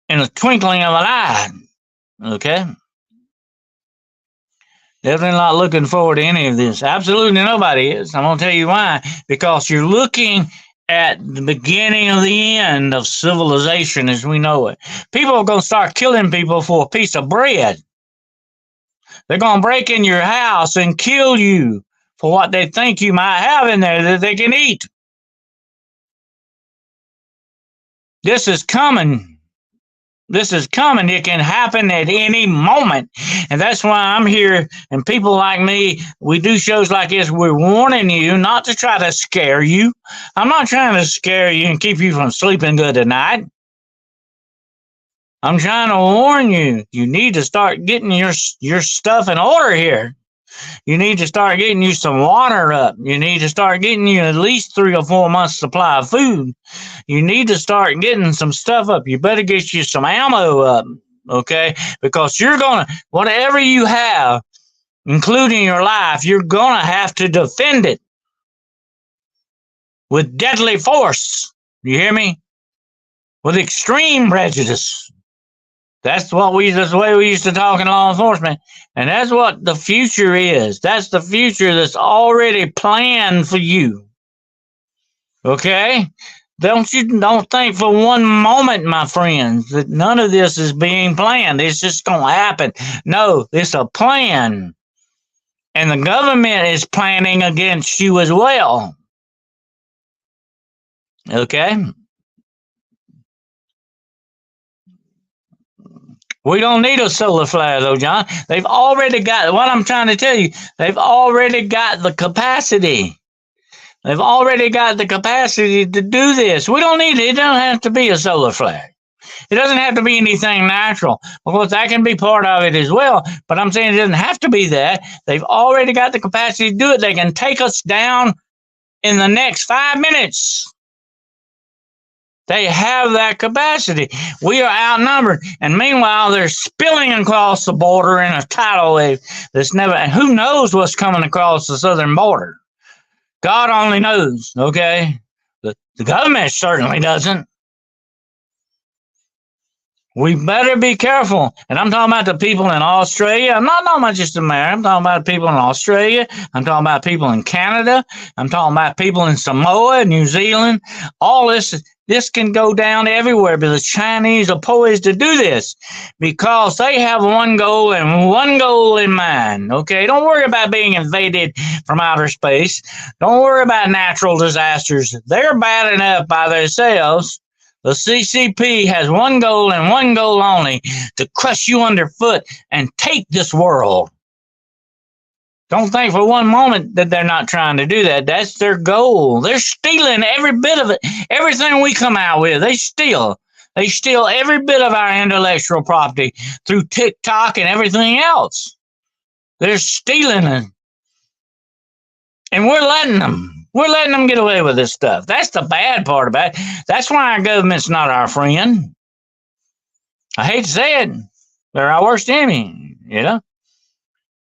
Speaker 1: in a twinkling of an eye, okay? Definitely not looking forward to any of this. Absolutely nobody is. I'm going to tell you why. Because you're looking at the beginning of the end of civilization as we know it. People are going to start killing people for a piece of bread. They're going to break in your house and kill you for what they think you might have in there that they can eat. This is coming. This is coming. It can happen at any moment. And that's why I'm here. And people like me, we do shows like this. We're warning you not to try to scare you. I'm not trying to scare you and keep you from sleeping good tonight. I'm trying to warn you. You need to start getting your stuff in order here. You need to start getting you some water up. You need to start getting you at least 3 or 4 months supply of food. You need to start getting some stuff up. You better get you some ammo up, okay? Because you're going to, whatever you have, including your life, you're going to have to defend it with deadly force. You hear me? With extreme prejudice. That's the way we used to talk in law enforcement. And that's what the future is. That's the future that's already planned for you. Okay? Don't think for one moment, my friends, that none of this is being planned. It's just going to happen. No, it's a plan. And the government is planning against you as well. Okay? We don't need a solar flare, though, John. They've already got, what I'm trying to tell you, they've already got the capacity. They've already got the capacity to do this. We don't need it. It doesn't have to be a solar flare. It doesn't have to be anything natural. Of course, that can be part of it as well. But I'm saying it doesn't have to be that. They've already got the capacity to do it. They can take us down in the next 5 minutes. They have that capacity. We are outnumbered. And meanwhile, they're spilling across the border in a tidal wave that's never, and who knows what's coming across the southern border? God only knows, okay? The government certainly doesn't. We better be careful. And I'm talking about the people in Australia. I'm not talking about just America. I'm talking about people in Australia. I'm talking about people in Canada. I'm talking about people in Samoa, New Zealand. All this can go down everywhere, but the Chinese are poised to do this because they have one goal and one goal in mind. Okay, don't worry about being invaded from outer space. Don't worry about natural disasters. They're bad enough by themselves. The CCP has one goal and one goal only, to crush you underfoot and take this world. Don't think for one moment that they're not trying to do that. That's their goal. They're stealing every bit of it. Everything we come out with, they steal. They steal every bit of our intellectual property through TikTok and everything else. They're stealing it. And we're letting them. We're letting them get away with this stuff. That's the bad part about it. That's why our government's not our friend. I hate to say it. They're our worst enemy, you know?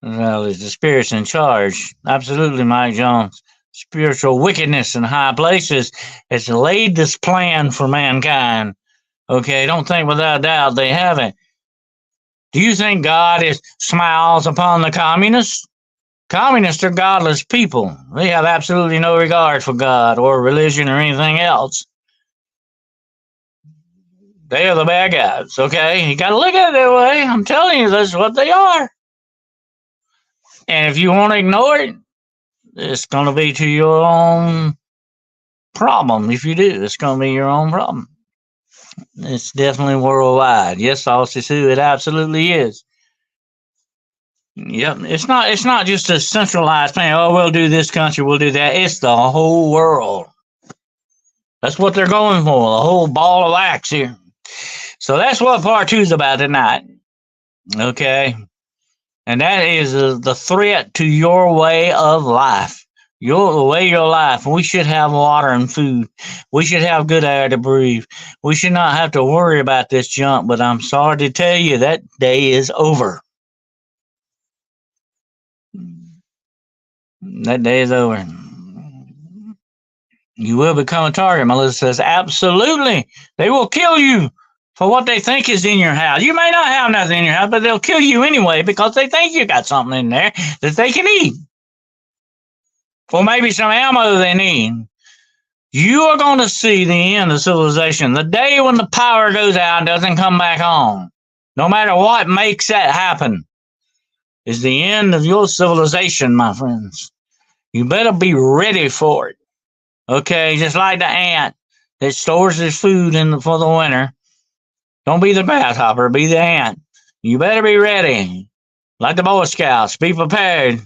Speaker 1: Well, it's the spirits in charge. Absolutely, Mike Jones. Spiritual wickedness in high places has laid this plan for mankind. Okay, don't think without doubt they haven't. Do you think God smiles upon the communists? Communists are godless people. They have absolutely no regard for God or religion or anything else. They are the bad guys, okay? You got to look at it that way. I'm telling you, that's what they are. And if you want to ignore it, it's going to be to your own problem. If you do, it's going to be your own problem. It's definitely worldwide. Yes, Aussie Sue, it absolutely is. Yep, it's not just a centralized thing. Oh, we'll do this country, we'll do that. It's the whole world. That's what they're going for. The whole ball of wax here. So that's what part two is about tonight. Okay, and that is the threat to your way of life. The way your life. We should have water and food. We should have good air to breathe. We should not have to worry about this junk. But I'm sorry to tell you, that day is over. That day is over. You will become a target. Melissa says, absolutely. They will kill you for what they think is in your house. You may not have nothing in your house, but they'll kill you anyway because they think you got something in there that they can eat. Or maybe some ammo they need. You are going to see the end of civilization. The day when the power goes out and doesn't come back on, no matter what makes that happen, is the end of your civilization, my friends. You better be ready for it. Okay, just like the ant that stores his food for the winter. Don't be the grasshopper, be the ant. You better be ready. Like the Boy Scouts, be prepared.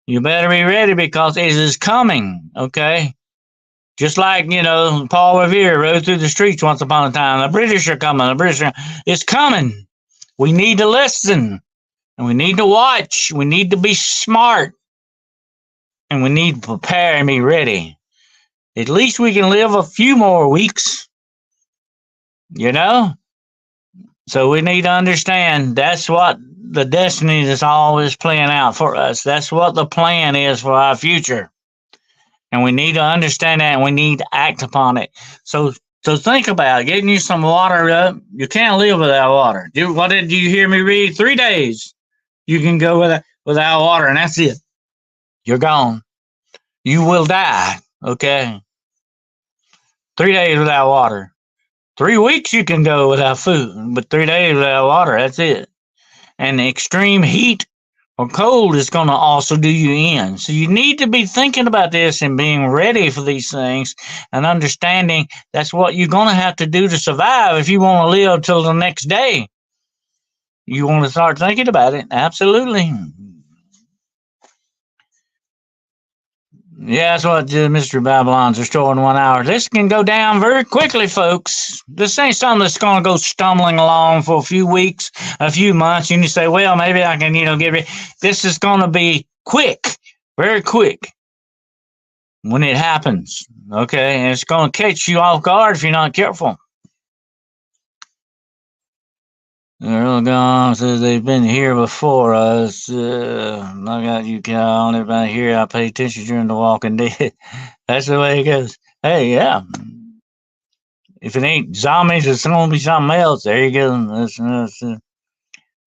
Speaker 1: You better be ready because it is coming, okay? Just like, Paul Revere rode through the streets once upon a time. The British are coming. It's coming. We need to listen. And we need to watch. We need to be smart. And we need to prepare and be ready. At least we can live a few more weeks. So we need to understand that's what the destiny is always playing out for us. That's what the plan is for our future. And we need to understand that and we need to act upon it. So think about it. Getting you some water up. You can't live without water. What did you hear me read? 3 days. You can go without water and that's it. You're gone. You will die. Okay. 3 days without water. 3 weeks you can go without food, but 3 days without water, that's it. And the extreme heat or cold is going to also do you in. So you need to be thinking about this and being ready for these things and understanding that's what you're going to have to do to survive if you want to live till the next day. You want to start thinking about it? Absolutely. Yeah, that's what Mystery Babylons are storing 1 hour. This can go down very quickly, folks. This ain't something that's going to go stumbling along for a few weeks, a few months, and you say, well, maybe I can, get rid. This is going to be quick, very quick when it happens, okay? And it's going to catch you off guard if you're not careful. Earl says they've been here before us. I got you, Cal. Everybody here, I pay attention during the Walking Dead. That's the way it goes. Hey, yeah. If it ain't zombies, it's going to be something else. There you go.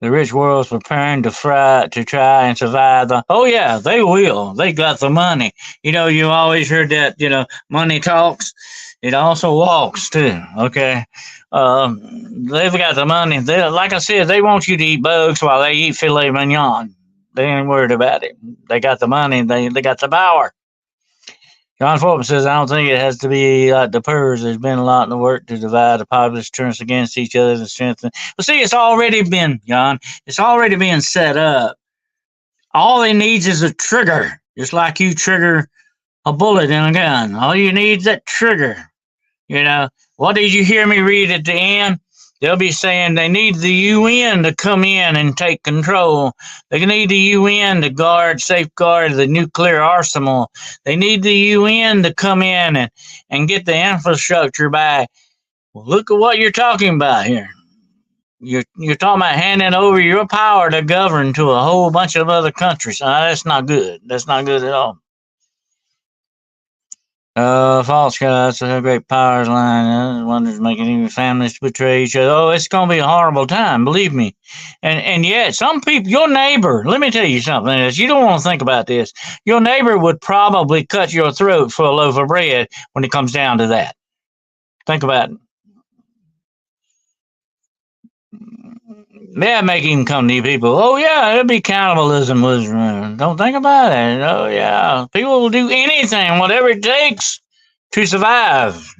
Speaker 1: The rich world's preparing to try and survive. Oh, yeah, they will. They got the money. You always heard that, money talks. It also walks, too, okay? They've got the money. Like I said, they want you to eat bugs while they eat filet mignon. They ain't worried about it. They got the money. They got the power. John Foreman says, I don't think it has to be like the Purge. There's been a lot of work to divide the populace turns against each other and strengthen. But see, it's already been, John. It's already been set up. All it needs is a trigger, just like you trigger a bullet in a gun. All you need is that trigger. What did you hear me read at the end? They'll be saying they need the UN to come in and take control. They need the UN to safeguard the nuclear arsenal. They need the UN to come in and get the infrastructure back. Well, look at what you're talking about here. You're talking about handing over your power to govern to a whole bunch of other countries. That's not good. That's not good at all. False guys, a great powers line. Wonders making even families betray each other. Oh, it's going to be a horrible time, believe me. And yet, some people, your neighbor, let me tell you something else. You don't want to think about this. Your neighbor would probably cut your throat for a loaf of bread when it comes down to that. Think about it. Yeah, make him come to you people. Oh yeah, it'll be cannibalism. Don't think about it. Oh yeah, people will do anything, whatever it takes to survive.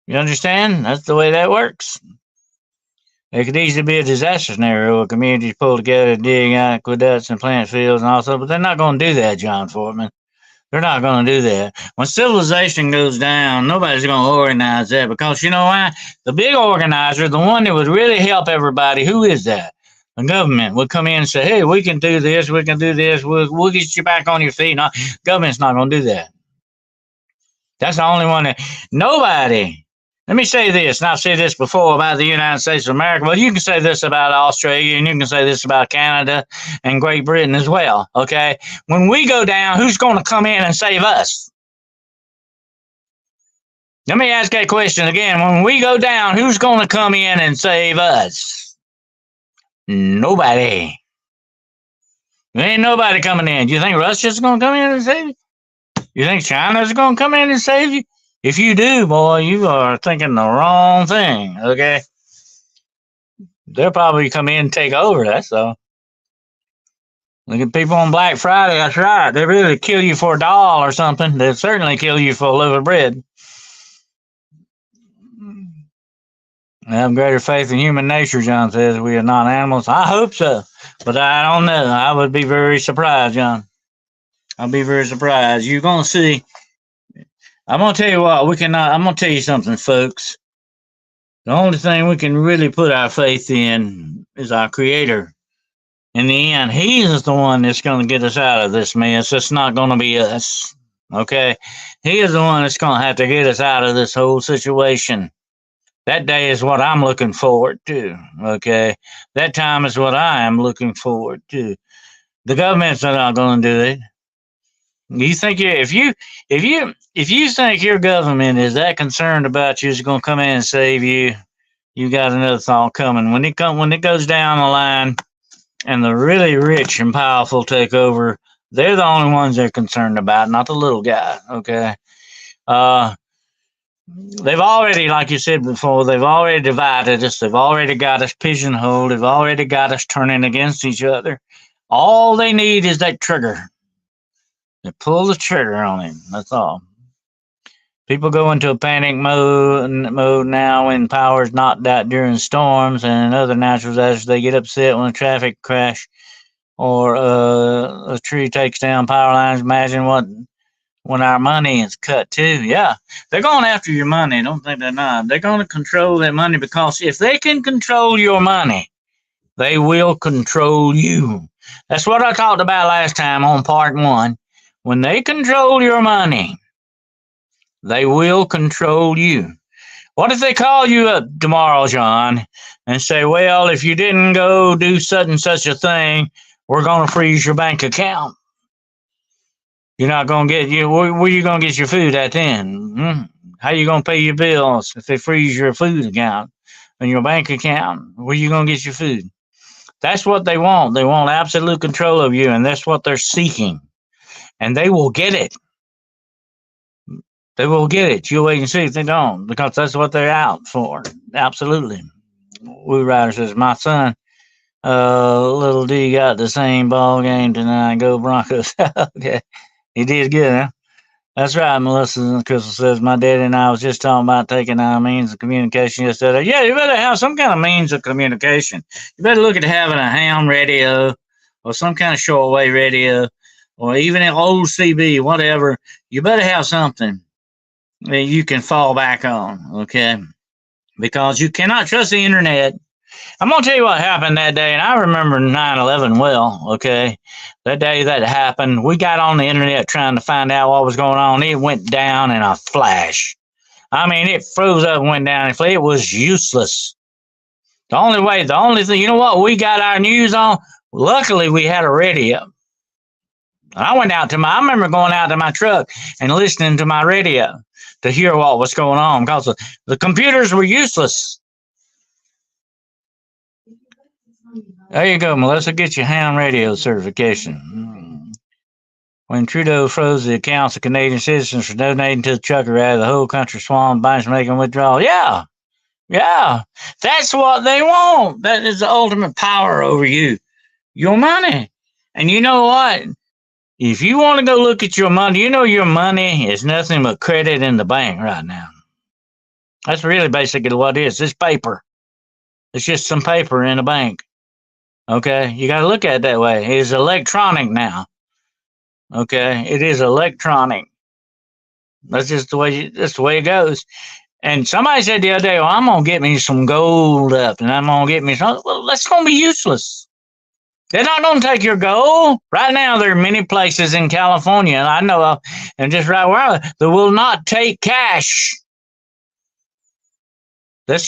Speaker 1: You understand? That's the way that works. It could easily be a disaster scenario where communities pull together to dig aqueducts and plant fields and all that, but they're not going to do that, John Foreman. They're not going to do that. When civilization goes down, nobody's going to organize that because you know why? The big organizer, the one that would really help everybody, who is that? The government would come in and say, hey, we can do this, we'll get you back on your feet. No, government's not going to do that. That's the only one that nobody. Let me say this, and I've said this before about the United States of America. Well, you can say this about Australia, and you can say this about Canada and Great Britain as well. Okay, when we go down, who's going to come in and save us? Let me ask that question again. When we go down, who's going to come in and save us? Nobody. There ain't nobody coming in. Do you think Russia's going to come in and save you? You think China's going to come in and save you? If you do, boy, you are thinking the wrong thing, okay? They'll probably come in and take over, that's all. Look at people on Black Friday, that's right. They really kill you for a doll or something. They'll certainly kill you for a loaf of bread. I have greater faith in human nature, John says. We are not animals. I hope so, but I don't know. I would be very surprised, John. I'll be very surprised. You're going to see. I'm going to tell you what, I'm going to tell you something, folks. The only thing we can really put our faith in is our Creator. In the end, He is the one that's going to get us out of this mess. It's not going to be us. Okay? He is the one that's going to have to get us out of this whole situation. That day is what I'm looking forward to. Okay? That time is what I am looking forward to. The government's not going to do it. You think if you think your government is that concerned about you, is going to come in and save you, you got another thought coming. When it goes down the line, and the really rich and powerful take over, they're the only ones they're concerned about, not the little guy. Okay, they've already, like you said before, they've already divided us. They've already got us pigeonholed. They've already got us turning against each other. All they need is that trigger. They pull the trigger on him. That's all. People go into a panic mode now when power's knocked out during storms and other natural disasters. They get upset when a traffic crash or a tree takes down power lines. Imagine when our money is cut too. Yeah, they're going after your money. Don't think they're not. They're going to control that money because if they can control your money, they will control you. That's what I talked about last time on part 1. When they control your money, they will control you. What if they call you up tomorrow, John, and say, well, if you didn't go do such and such a thing, we're going to freeze your bank account. You're not going to get where you going to get your food at then? How you going to pay your bills if they freeze your food account and your bank account? Where you going to get your food? That's what they want. They want absolute control of you, and that's what they're seeking. And they will get it. They will get it. You'll wait and see if they don't, because that's what they're out for. Absolutely. Woo Rider says, my son, little D, got the same ball game tonight. Go Broncos. Okay. He did good, huh? That's right, Melissa. Crystal says, my daddy and I was just talking about taking our means of communication yesterday. Yeah, you better have some kind of means of communication. You better look at having a ham radio or some kind of shortwave radio or even an old CB, whatever. You better have something that you can fall back on, okay? Because you cannot trust the internet. I'm going to tell you what happened that day, and I remember 9/11 well, okay? That day that happened, we got on the internet trying to find out what was going on. It went down in a flash. I mean, it froze up and went down. It was useless. The only thing, you know what we got our news on? Luckily, we had a radio. I remember going out to my truck and listening to my radio to hear what was going on because the computers were useless. There you go, Melissa. Get your ham radio certification. When Trudeau froze the accounts of Canadian citizens for donating to the trucker ad, the whole country swarmed banks making withdrawals. Yeah. Yeah, that's what they want. That is the ultimate power over you, your money. And you know what? If you want to go look at your money, you know your money is nothing but credit in the bank right now. That's really basically what it is. It's paper. It's just some paper in a bank. Okay, you got to look at it that way. It is electronic now. Okay, it is electronic. That's just the way. That's the way it goes. And somebody said the other day, "Well, I'm gonna get me some gold up, and I'm gonna get me some." Well, that's gonna be useless. They're not gonna take your gold. Right now, there are many places in California, and I know of, and just right where that will not take cash.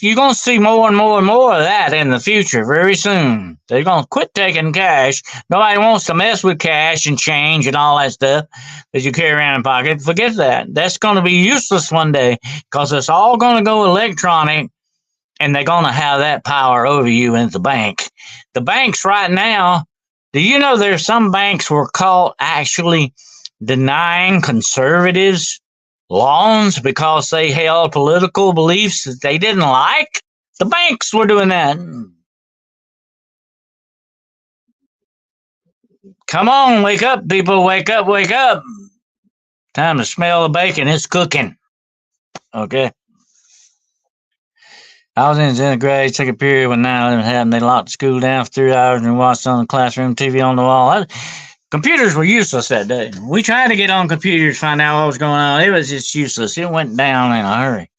Speaker 1: You're going to see more and more and more of that in the future very soon. They're going to quit taking cash. Nobody wants to mess with cash and change and all that stuff that you carry around in pocket. Forget that. That's going to be useless one day because it's all going to go electronic, and they're going to have that power over you in the bank. The banks right now, do you know there's some banks were caught actually denying conservatives loans because they held political beliefs that they didn't like? The banks were doing that. Come on, wake up, people. Wake up, wake up. Time to smell the bacon. It's cooking. Okay. I was in 10th grade, took a period when 9/11 happened. They locked the school down for 3 hours and watched on the classroom TV on the wall. Computers were useless that day. We tried to get on computers, find out what was going on. It was just useless. It went down in a hurry.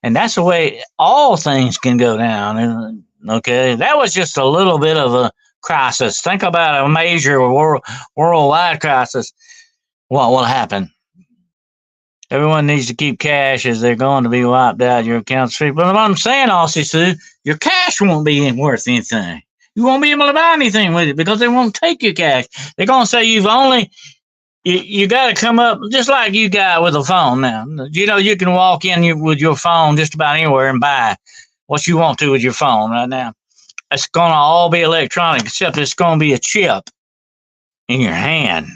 Speaker 1: And that's the way all things can go down. Okay. That was just a little bit of a crisis. Think about a major worldwide crisis. What will happen? Everyone needs to keep cash as they're going to be wiped out. Your account's free. But what I'm saying, Aussie Sue, your cash won't be worth anything. You won't be able to buy anything with it because they won't take your cash. They're going to say you got to come up just like you got with a phone now. You know, you can walk in with your phone just about anywhere and buy what you want to with your phone right now. It's going to all be electronic, except it's going to be a chip in your hand.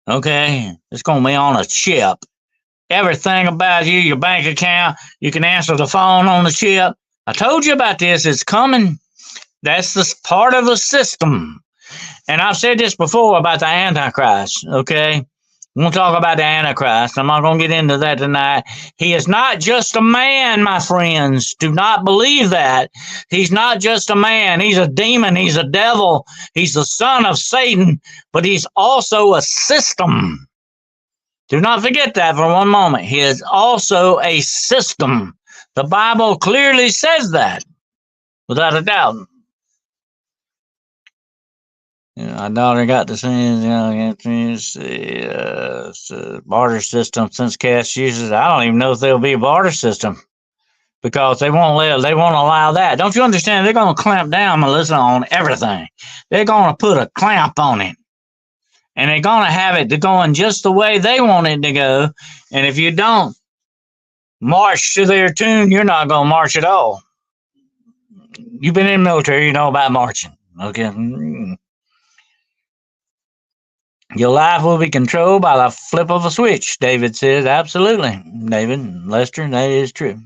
Speaker 1: Okay? It's going to be on a chip. Everything about you, your bank account, you can answer the phone on the chip. I told you about this. It's coming. That's the part of the system. And I've said this before about the Antichrist, okay? We'll talk about the Antichrist. I'm not going to get into that tonight. He is not just a man, my friends. Do not believe that. He's not just a man. He's a demon. He's a devil. He's the son of Satan, but he's also a system. Do not forget that for one moment. He is also a system. The Bible clearly says that, without a doubt. My daughter got the same, barter system since cash uses. I don't even know if there'll be a barter system because they won't allow that. Don't you understand? They're going to clamp down, Melissa, on everything. They're going to put a clamp on it. And they're going to have it going just the way they want it to go. And if you don't march to their tune, you're not going to march at all. You've been in the military, you know about marching. Okay. Your life will be controlled by the flip of a switch, David says. Absolutely, David. Lester, that is true.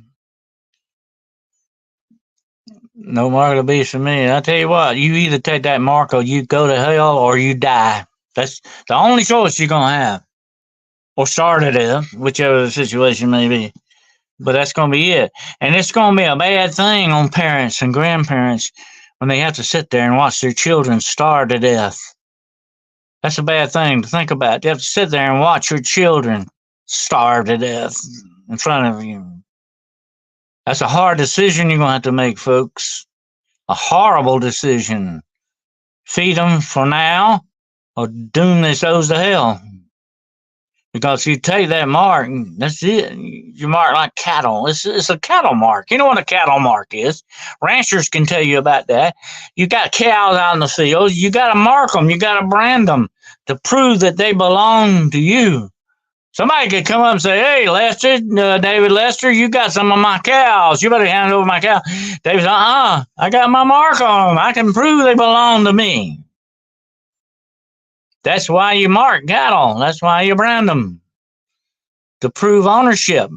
Speaker 1: No mark of the beast for me. I tell you what, you either take that mark or you go to hell or you die. That's the only choice you're going to have. Or start to death, whichever the situation may be. But that's going to be it. And it's going to be a bad thing on parents and grandparents when they have to sit there and watch their children starve to death. That's a bad thing to think about. You have to sit there and watch your children starve to death in front of you. That's a hard decision you're going to have to make, folks. A horrible decision. Feed them for now or doom their souls to hell. Because you take that mark, that's it. You mark like cattle. It's a cattle mark. You know what a cattle mark is. Ranchers can tell you about that. You got cows out in the field. You got to mark them. You got to brand them to prove that they belong to you. Somebody could come up and say, hey, Lester, David Lester, you got some of my cows. You better hand over my cow. David said, I got my mark on them. I can prove they belong to me. That's why you mark cattle. That's why you brand them. To prove ownership.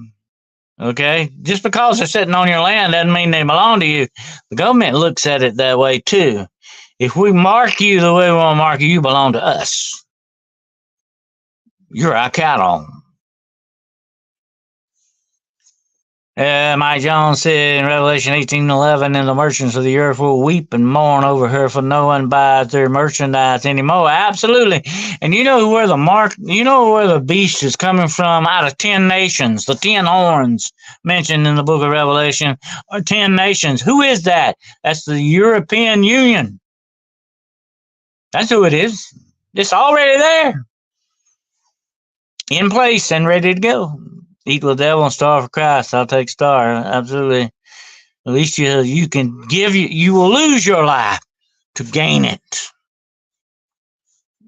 Speaker 1: Okay? Just because they're sitting on your land doesn't mean they belong to you. The government looks at it that way too. If we mark you the way we want to mark you, you belong to us. You're our cattle. Mike Jones said in Revelation 18:11, and the merchants of the earth will weep and mourn over her, for no one buys their merchandise anymore. Absolutely. And you know where the beast is coming from out of 10 nations, the 10 horns mentioned in the book of Revelation are 10 nations. Who is that? That's the European Union. That's who it is. It's already there, in place and ready to go. Eat with the devil and star for Christ. I'll take star. Absolutely. At least you can you will lose your life to gain it.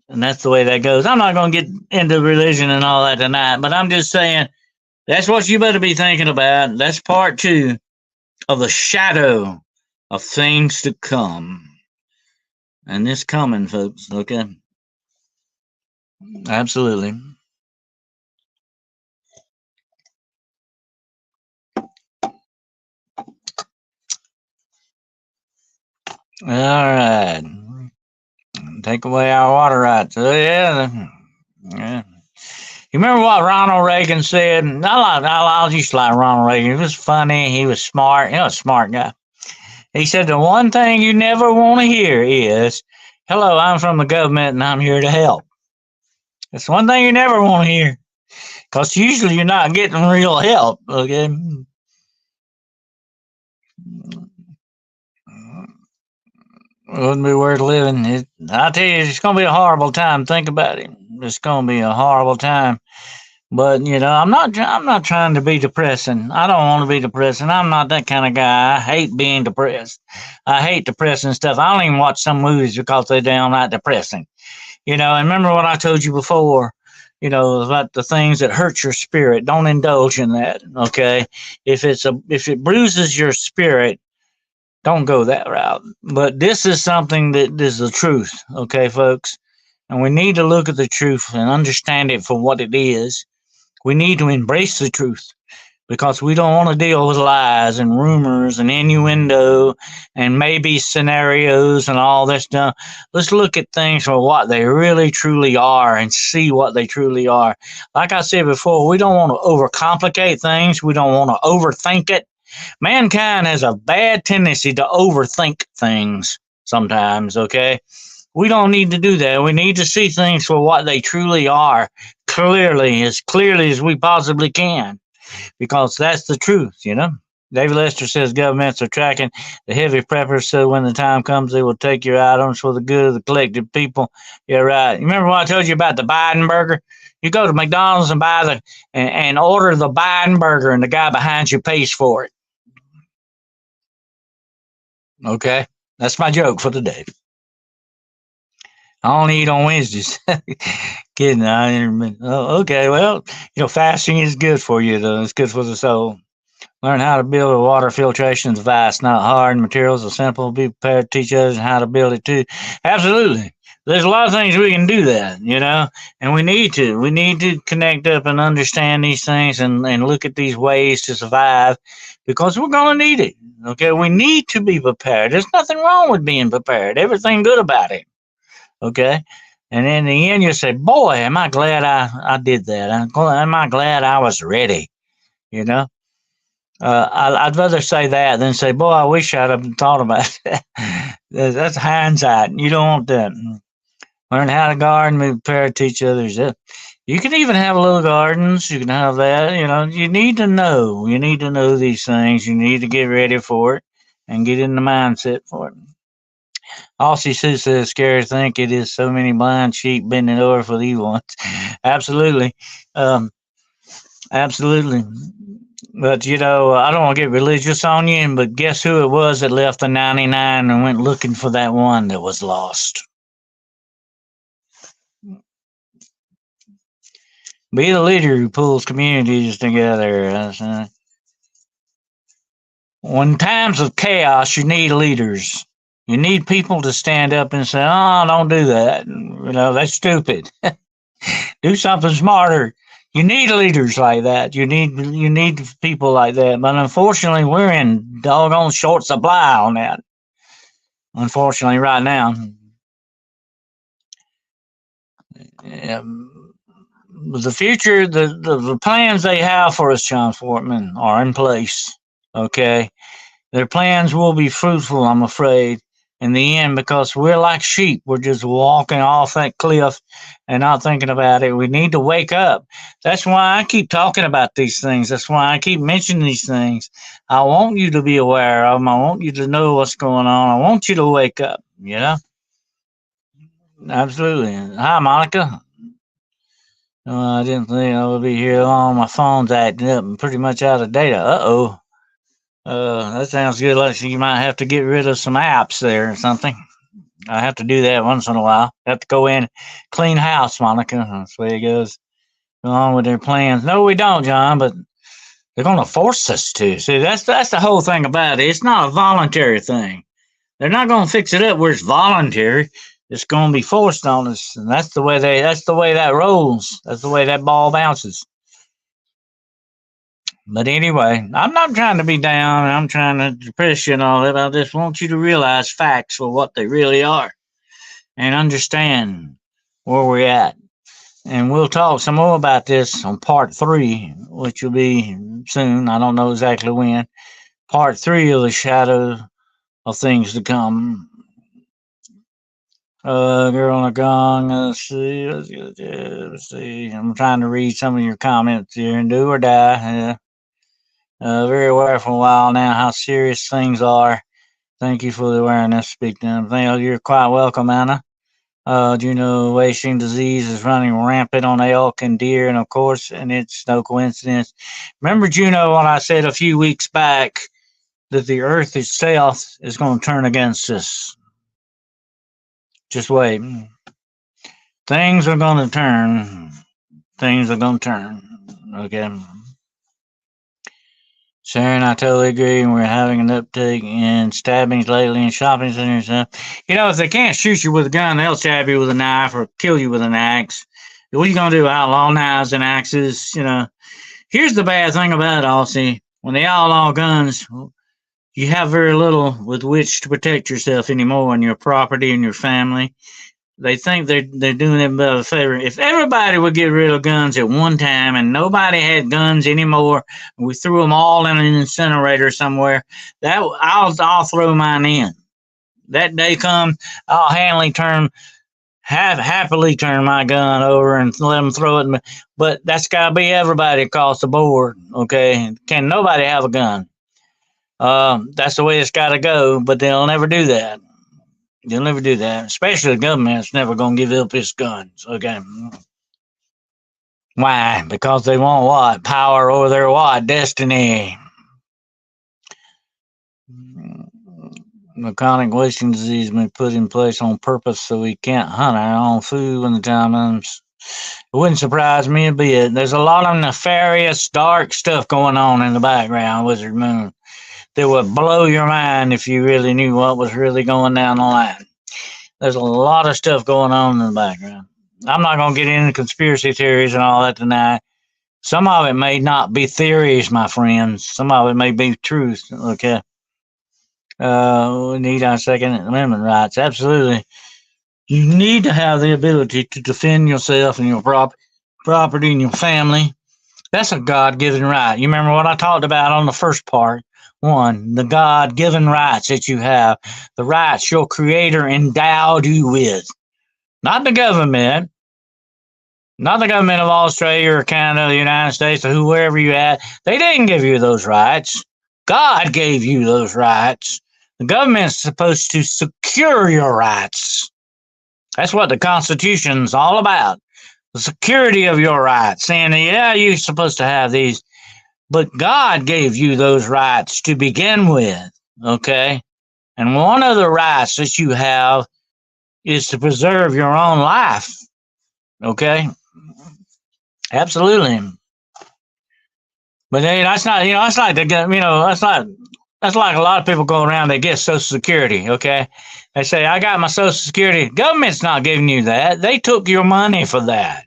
Speaker 1: And that's the way that goes. I'm not going to get into religion and all that tonight, but I'm just saying that's what you better be thinking about. That's part 2 of the shadow of things to come. And it's coming, folks. Okay. Absolutely. All right. Take away our water rights. Yeah. You remember what Ronald Reagan said? I used to like Ronald Reagan. He was funny. He was smart. A smart guy. He said the one thing you never want to hear is, "Hello, I'm from the government and I'm here to help." That's one thing you never want to hear, because usually you're not getting real help. Okay. Wouldn't be worth living. I tell you, it's going to be a horrible time. Think about it. It's going to be a horrible time. But I'm not trying to be depressing. I don't want to be depressing. I'm not that kind of guy. I hate being depressed. I hate depressing stuff. I don't even watch some movies because they're downright depressing. And remember what I told you before. About the things that hurt your spirit. Don't indulge in that. Okay, if it bruises your spirit, don't go that route. But this is something that is the truth. Okay, folks, and we need to look at the truth and understand it for what it is. We need to embrace the truth, because we don't want to deal with lies and rumors and innuendo and maybe scenarios and all this stuff. Let's look at things for what they really truly are and see what they truly are. Like I said before, we don't want to overcomplicate things. We don't want to overthink it. Mankind has a bad tendency to overthink things sometimes, okay? We don't need to do that. We need to see things for what they truly are, clearly as we possibly can, because that's the truth. David Lester says governments are tracking the heavy preppers, so when the time comes, they will take your items for the good of the collective people. Yeah, right. You remember what I told you about the Biden burger? You go to McDonald's and and order the Biden burger, and the guy behind you pays for it. Okay, that's my joke for today. I only eat on Wednesdays. Kidding. Okay, well, fasting is good for you, though. It's good for the soul. Learn how to build a water filtration device, not hard. Materials are simple. Be prepared to teach others how to build it, too. Absolutely. There's a lot of things we can do that, and we need to. We need to connect up and understand these things and look at these ways to survive, because we're going to need it. Okay, we need to be prepared. There's nothing wrong with being prepared. Everything good about it. Okay. And in the end, you say, boy, am I glad I did that. Am I glad I was ready? I'd rather say that than say, boy, I wish I'd have thought about that. That's hindsight. You don't want that. Learn how to garden, be prepared to teach others. You can even have little gardens. You can have that. You need to know. You need to know these things. You need to get ready for it and get in the mindset for it. Aussie Sue says, scary to think it is so many blind sheep bending over for the evil ones. Absolutely. Absolutely. But, I don't want to get religious on you, but guess who it was that left the 99 and went looking for that one that was lost? Be the leader who pulls communities together. When times of chaos, you need leaders. You need people to stand up and say, oh, don't do that. That's stupid. Do something smarter. You need leaders like that. You need people like that. But unfortunately, we're in doggone short supply on that. Unfortunately, right now. The future, the plans they have for us, John Fortman, are in place. Okay, their plans will be fruitful, I'm afraid, in the end, because we're like sheep. We're just walking off that cliff and not thinking about it. We need to wake up. That's why I keep talking about these things. That's why I keep mentioning these things. I want you to be aware of them. I want you to know what's going on. I want you to wake up. You know, absolutely. Hi, Monica. I didn't think I would be here long. My phone's acting up and pretty much out of data. Uh-oh. That sounds good. Like you might have to get rid of some apps there or something. I have to do that once in a while. Have to go in, clean house, Monica. That's the way it goes. Go on with their plans. No, we don't, John, but they're going to force us to. See, that's the whole thing about it. It's not a voluntary thing. They're not going to fix it up where it's voluntary. It's going to be forced on us, and that's the way that rolls. That's the way that ball bounces. But anyway, I'm not trying to be down. I'm trying to depress you and all that. I just want you to realize facts for what they really are and understand where we're at. And we'll talk some more about this on part three, which will be soon. I don't know exactly when. Part three of the shadow of things to come. Girl on a gong. Let's see. I'm trying to read some of your comments here. And do or die. Very aware for a while now how serious things are. Thank you for the awareness. Speak to them. You're quite welcome, Anna. Do you know wasting disease is running rampant on elk and deer, and of course, and it's no coincidence. Remember, Juno, when I said a few weeks back that the earth itself is going to turn against us? Just wait. Things are going to turn. Things are going to turn. Okay. Sharon, I totally agree. We're having an uptick in stabbings lately in shopping centers. You know, if they can't shoot you with a gun, they'll stab you with a knife or kill you with an axe. What are you going to do? Outlaw knives and axes? You know, here's the bad thing about it, Aussie. When they outlaw guns, you have very little with which to protect yourself anymore and your property and your family. They think they're doing everybody a favor. If everybody would get rid of guns at one time and nobody had guns anymore, we threw them all in an incinerator somewhere, that I'll throw mine in. That day come, I'll happily turn my gun over and let them throw it. But that's got to be everybody across the board. Okay, can nobody have a gun? That's the way it's got to go. But they'll never do that. They'll never do that. Especially the government's never going to give up its guns. Okay. Why? Because they want what? Power over their what? Destiny. The chronic wasting disease been put in place on purpose so we can't hunt our own food when the time comes. It wouldn't surprise me a bit. There's a lot of nefarious, dark stuff going on in the background, Wizard Moon, that would blow your mind if you really knew what was really going down the line. There's a lot of stuff going on in the background. I'm not going to get into conspiracy theories and all that tonight. Some of it may not be theories, my friends. Some of it may be truth. Okay. We need our Second Amendment rights. Absolutely. You need to have the ability to defend yourself and your property and your family. That's a God-given right. You remember what I talked about on the first part? One, the God-given rights that you have, the rights your Creator endowed you with. Not the government, not the government of Australia or Canada, the United States, or whoever you at. They didn't give you those rights. God gave you those rights. The government's supposed to secure your rights. That's what the Constitution's all about. The security of your rights. Saying, yeah, you're supposed to have these, but God gave you those rights to begin with. Okay? And one of the rights that you have is to preserve your own life. Okay? Absolutely. But hey, that's not, that's like that's like a lot of people go around, they get Social Security, okay? They say, I got my Social Security. Government's not giving you that. They took your money for that.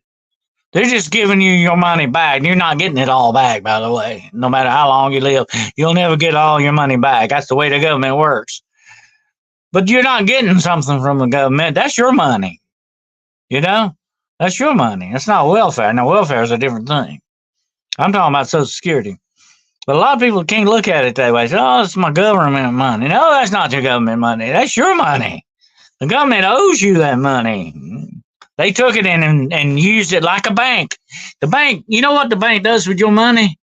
Speaker 1: They're just giving you your money back. You're not getting it all back, by the way. No matter how long you live, you'll never get all your money back. That's the way the government works. But you're not getting something from the government. That's your money. You know? That's your money. That's not welfare. Now, welfare is a different thing. I'm talking about Social Security. But a lot of people can't look at it that way. Say, oh, it's my government money. No, that's not your government money. That's your money. The government owes you that money. They took it in and used it like a bank. The bank, you know what the bank does with your money?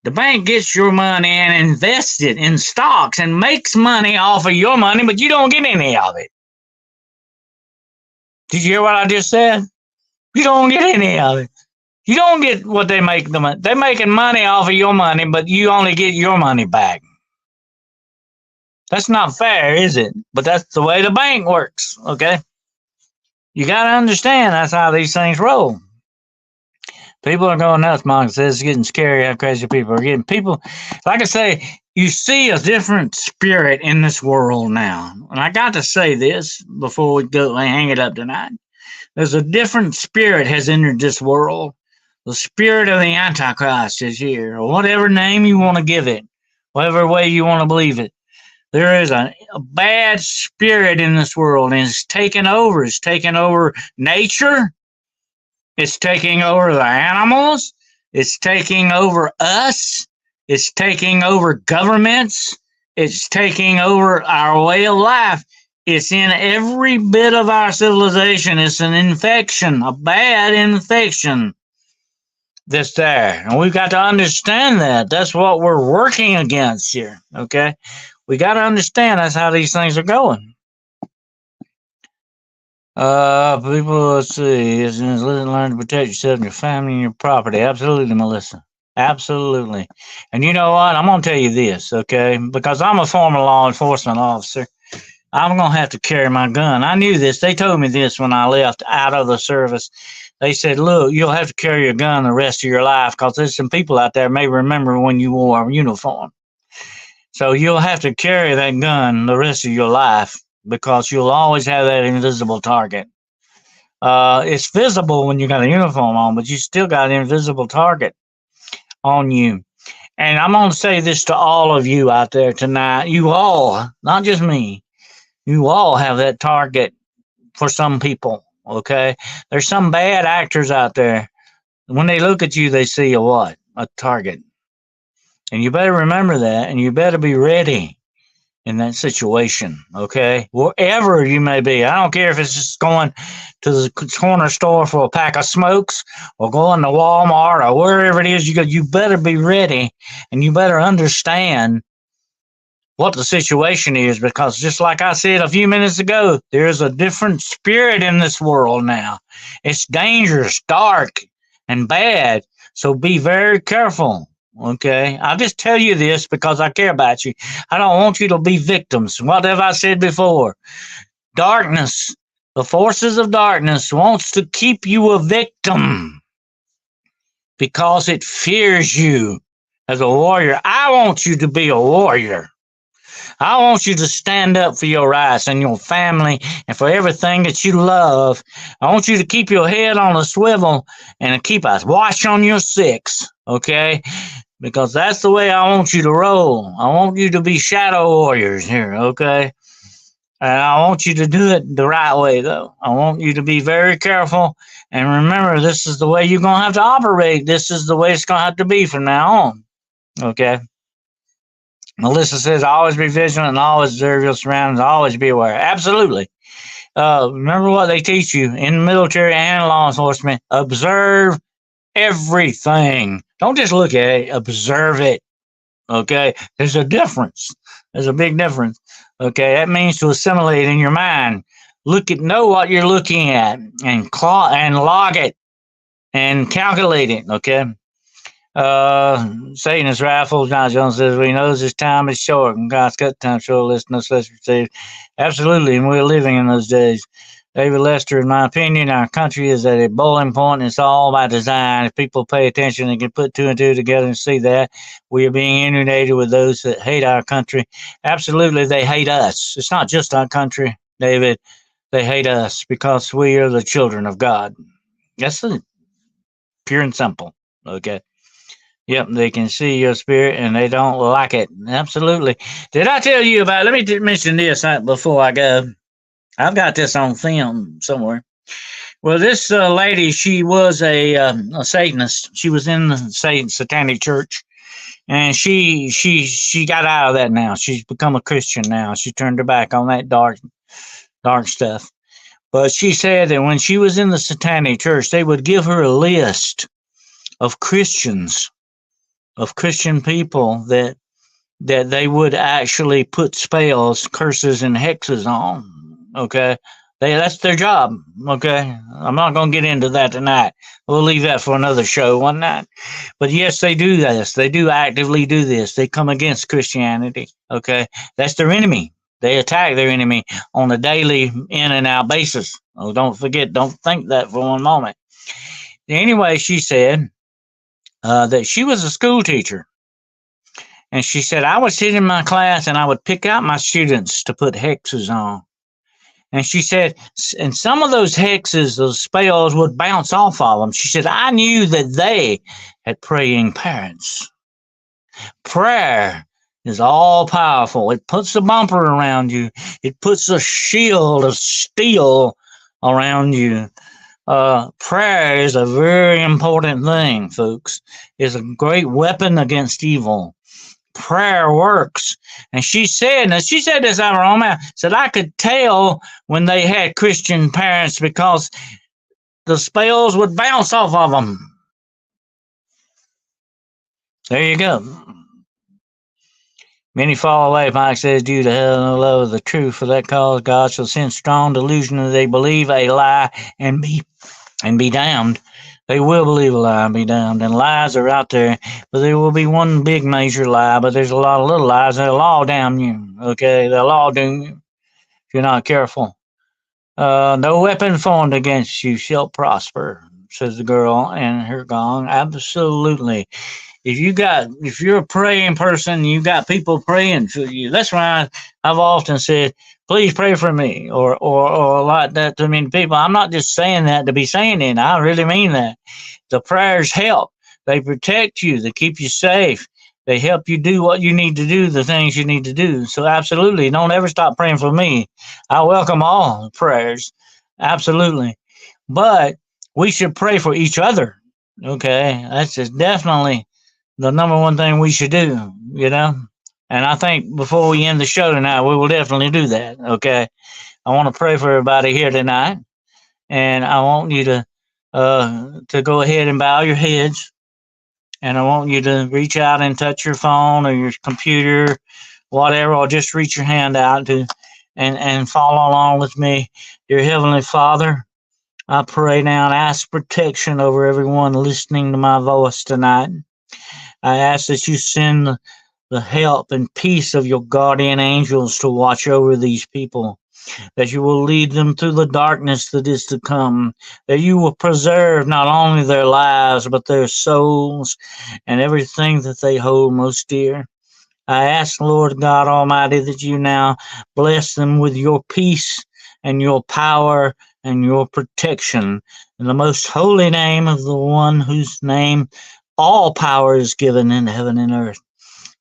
Speaker 1: The bank gets your money and invests it in stocks and makes money off of your money, but you don't get any of it. Did you hear what I just said? You don't get any of it. You don't get what they make the money. They're making money off of your money, but you only get your money back. That's not fair, is it? But that's the way the bank works, okay? You got to understand that's how these things roll. People are going nuts, Mom says. It's getting scary how crazy people are getting. People, like I say, you see a different spirit in this world now. And I got to say this before we go and hang it up tonight. There's a different spirit has entered this world. The spirit of the Antichrist is here, or whatever name you want to give it, whatever way you want to believe it. There is a bad spirit in this world, and it's taking over. It's taking over nature. It's taking over the animals. It's taking over us. It's taking over governments. It's taking over our way of life. It's in every bit of our civilization. It's an infection, a bad infection that's there. And we've got to understand that. That's what we're working against here, okay? We got to understand that's how these things are going. People, let's see. Learn to protect yourself and your family and your property. Absolutely, Melissa. Absolutely. And you know what? I'm going to tell you this, okay? Because I'm a former law enforcement officer. I'm going to have to carry my gun. I knew this. They told me this when I left out of the service. They said, look, you'll have to carry your gun the rest of your life because there's some people out there may remember when you wore a uniform. So you'll have to carry that gun the rest of your life because you'll always have that invisible target. It's visible when you got a uniform on, but you still got an invisible target on you. And I'm going to say this to all of you out there tonight. You all, not just me, you all have that target for some people, okay? There's some bad actors out there. When they look at you, they see a what? A target. And you better remember that, and you better be ready in that situation, okay? Wherever you may be. I don't care if it's just going to the corner store for a pack of smokes or going to Walmart or wherever it is you go. You better be ready, and you better understand what the situation is, because just like I said a few minutes ago, there's a different spirit in this world now. It's dangerous, dark, and bad. So be very careful. Okay, I'll just tell you this because I care about you. I don't want you to be victims. What have I said before? Darkness, the forces of darkness wants to keep you a victim because it fears you as a warrior. I want you to be a warrior. I want you to stand up for your rights and your family and for everything that you love. I want you to keep your head on a swivel and keep a watch on your six, okay? Because that's the way I want you to roll. I want you to be shadow warriors here, okay? And I want you to do it the right way, though. I want you to be very careful. And remember, this is the way you're going to have to operate. This is the way it's going to have to be from now on, okay? Melissa says, always be vigilant and always observe your surroundings, always be aware. Absolutely. Remember what they teach you in the military and law enforcement. Observe everything. Don't just look at it, observe it. Okay? There's a difference. There's a big difference. Okay? That means to assimilate in your mind. Know what you're looking at and log it and calculate it. Okay? Satanist Rifles, John Jones says, we know his time is short and God's cut time short, lest no such receive. Absolutely, and we're living in those days. David Lester, in my opinion, our country is at a boiling point, and it's all by design. If people pay attention and can put two and two together and see that, we are being inundated with those that hate our country. Absolutely, they hate us. It's not just our country, David. They hate us because we are the children of God. That's it. pure and simple. Okay. Yep, they can see your spirit and they don't like it. Absolutely. Did I tell you about? Let me mention this before I go. I've got this on film somewhere. Well, this lady, she was a Satanist. She was in the Satanic Church, and she got out of that now. She's become a Christian now. She turned her back on that dark stuff. But she said that when she was in the Satanic Church, they would give her a list of Christians, of Christian people that they would actually put spells, curses, and hexes on. Okay, that's their job. Okay, I'm not going to get into that tonight. We'll leave that for another show one night. But yes, they do this. They do actively do this. They come against Christianity. Okay, that's their enemy. They attack their enemy on a daily in and out basis. Oh, don't forget. Don't think that for one moment. Anyway, she said that she was a school teacher. And she said, I would sit in my class and I would pick out my students to put hexes on. And she said, and some of those hexes, those spells would bounce off of them. She said, I knew that they had praying parents. Prayer is all powerful. It puts a bumper around you. It puts a shield of steel around you. Prayer is a very important thing, folks. It's a great weapon against evil. Prayer works. And she said this out of her own mouth, said I could tell when they had Christian parents because the spells would bounce off of them. There you go. Many fall away, Mike says, due to hell and love of the truth. For that cause, God shall send strong delusion that they believe a lie and be damned. They will believe a lie and be damned. And lies are out there, but there will be one big major lie, but there's a lot of little lies that'll all damn you. Okay, they'll all doom you if you're not careful. No weapon formed against you shall prosper, says the girl and her gong. Absolutely. If you're a praying person, you got people praying for you. That's why I've often said, please pray for me, or like that to many people. I'm not just saying that to be saying it. I really mean that. The prayers help. They protect you. They keep you safe. They help you do what you need to do, the things you need to do. So absolutely, don't ever stop praying for me. I welcome all prayers. Absolutely. But we should pray for each other. Okay. That's just definitely the number one thing we should do, And I think before we end the show tonight, we will definitely do that. Okay. I want to pray for everybody here tonight. And I want you to go ahead and bow your heads. And I want you to reach out and touch your phone or your computer, whatever, or just reach your hand out and follow along with me. Dear Heavenly Father, I pray now and ask protection over everyone listening to my voice tonight. I ask that you send the help and peace of your guardian angels to watch over these people, that you will lead them through the darkness that is to come, that you will preserve not only their lives, but their souls and everything that they hold most dear. I ask, Lord God Almighty, that you now bless them with your peace and your power and your protection in the most holy name of the one whose name all power is given in heaven and earth.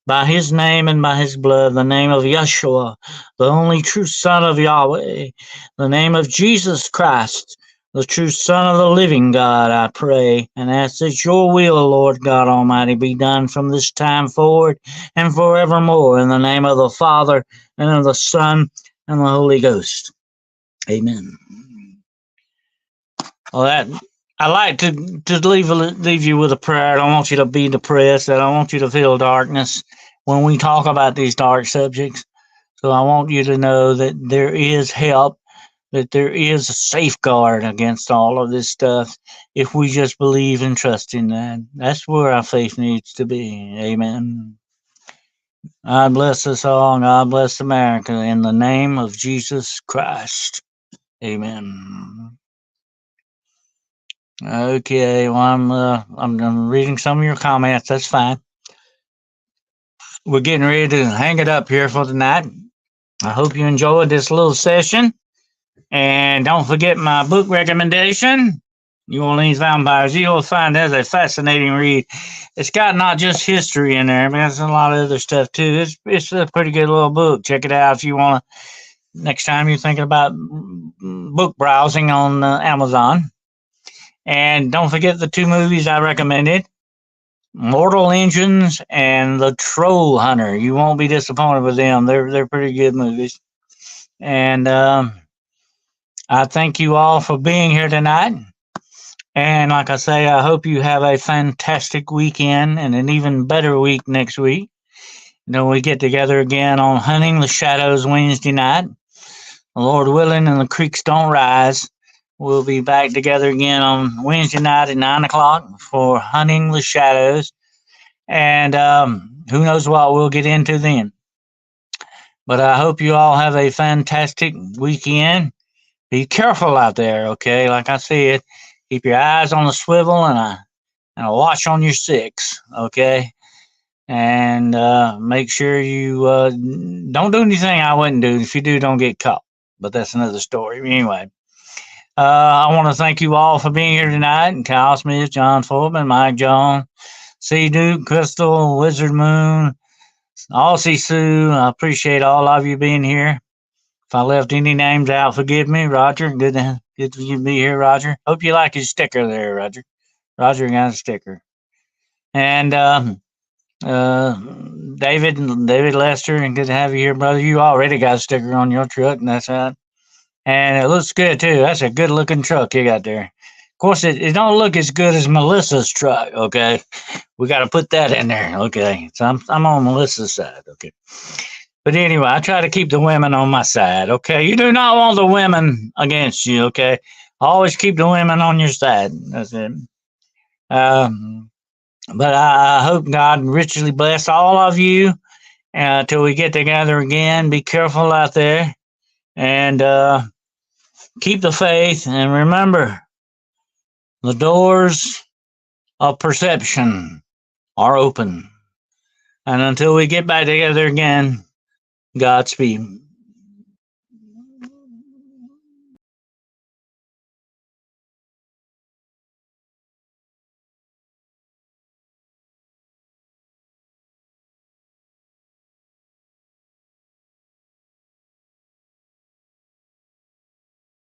Speaker 1: By his name and by his blood, the name of Yeshua, the only true Son of Yahweh, the name of Jesus Christ, the true Son of the living God, I pray and ask that your will, Lord God Almighty, be done from this time forward and forevermore. In the name of the Father, and of the Son, and the Holy Ghost. Amen. Well, I like to leave you with a prayer. I don't want you to be depressed. I don't want you to feel darkness when we talk about these dark subjects. So I want you to know that there is help, that there is a safeguard against all of this stuff if we just believe and trust in that. That's where our faith needs to be. Amen. God bless us all, and God bless America in the name of Jesus Christ. Amen. Okay, well, I'm reading some of your comments. That's fine. We're getting ready to hang it up here for tonight. I hope you enjoyed this little session. And don't forget my book recommendation, New Orleans Vampires. You'll find that's a fascinating read. It's got not just history in there, but there's a lot of other stuff too. It's a pretty good little book. Check it out if you want to. Next time you're thinking about book browsing on Amazon. And don't forget the two movies I recommended, Mortal Engines and The Troll Hunter. You won't be disappointed with them. They're pretty good movies. And I thank you all for being here tonight. And like I say, I hope you have a fantastic weekend and an even better week next week. Then we get together again on Hunting the Shadows Wednesday night. Lord willing and the creeks don't rise. We'll be back together again on Wednesday night at 9 o'clock for Hunting the Shadows. And who knows what we'll get into then. But I hope you all have a fantastic weekend. Be careful out there, okay? Like I said, keep your eyes on the swivel and a watch on your six, okay? And make sure you don't do anything I wouldn't do. If you do, don't get caught. But that's another story. Anyway, I want to thank you all for being here tonight. And Kyle Smith, John Foreman, Mike John, C. Duke, Crystal, Wizard Moon, Aussie Sue. I appreciate all of you being here. If I left any names out, forgive me. Roger, good for you to be here, Roger. Hope you like his sticker there, Roger. Roger got a sticker. And David Lester, and good to have you here, brother. You already got a sticker on your truck, and that's right. And it looks good too. That's a good looking truck you got there. Of course, it don't look as good as Melissa's truck. Okay, we got to put that in there. Okay, so I'm on Melissa's side. Okay, but anyway, I try to keep the women on my side. Okay, you do not want the women against you. Okay, always keep the women on your side. That's it. But I hope God richly bless all of you till we get together again. Be careful out there and keep the faith. And remember, the doors of perception are open. And until we get back together again, Godspeed.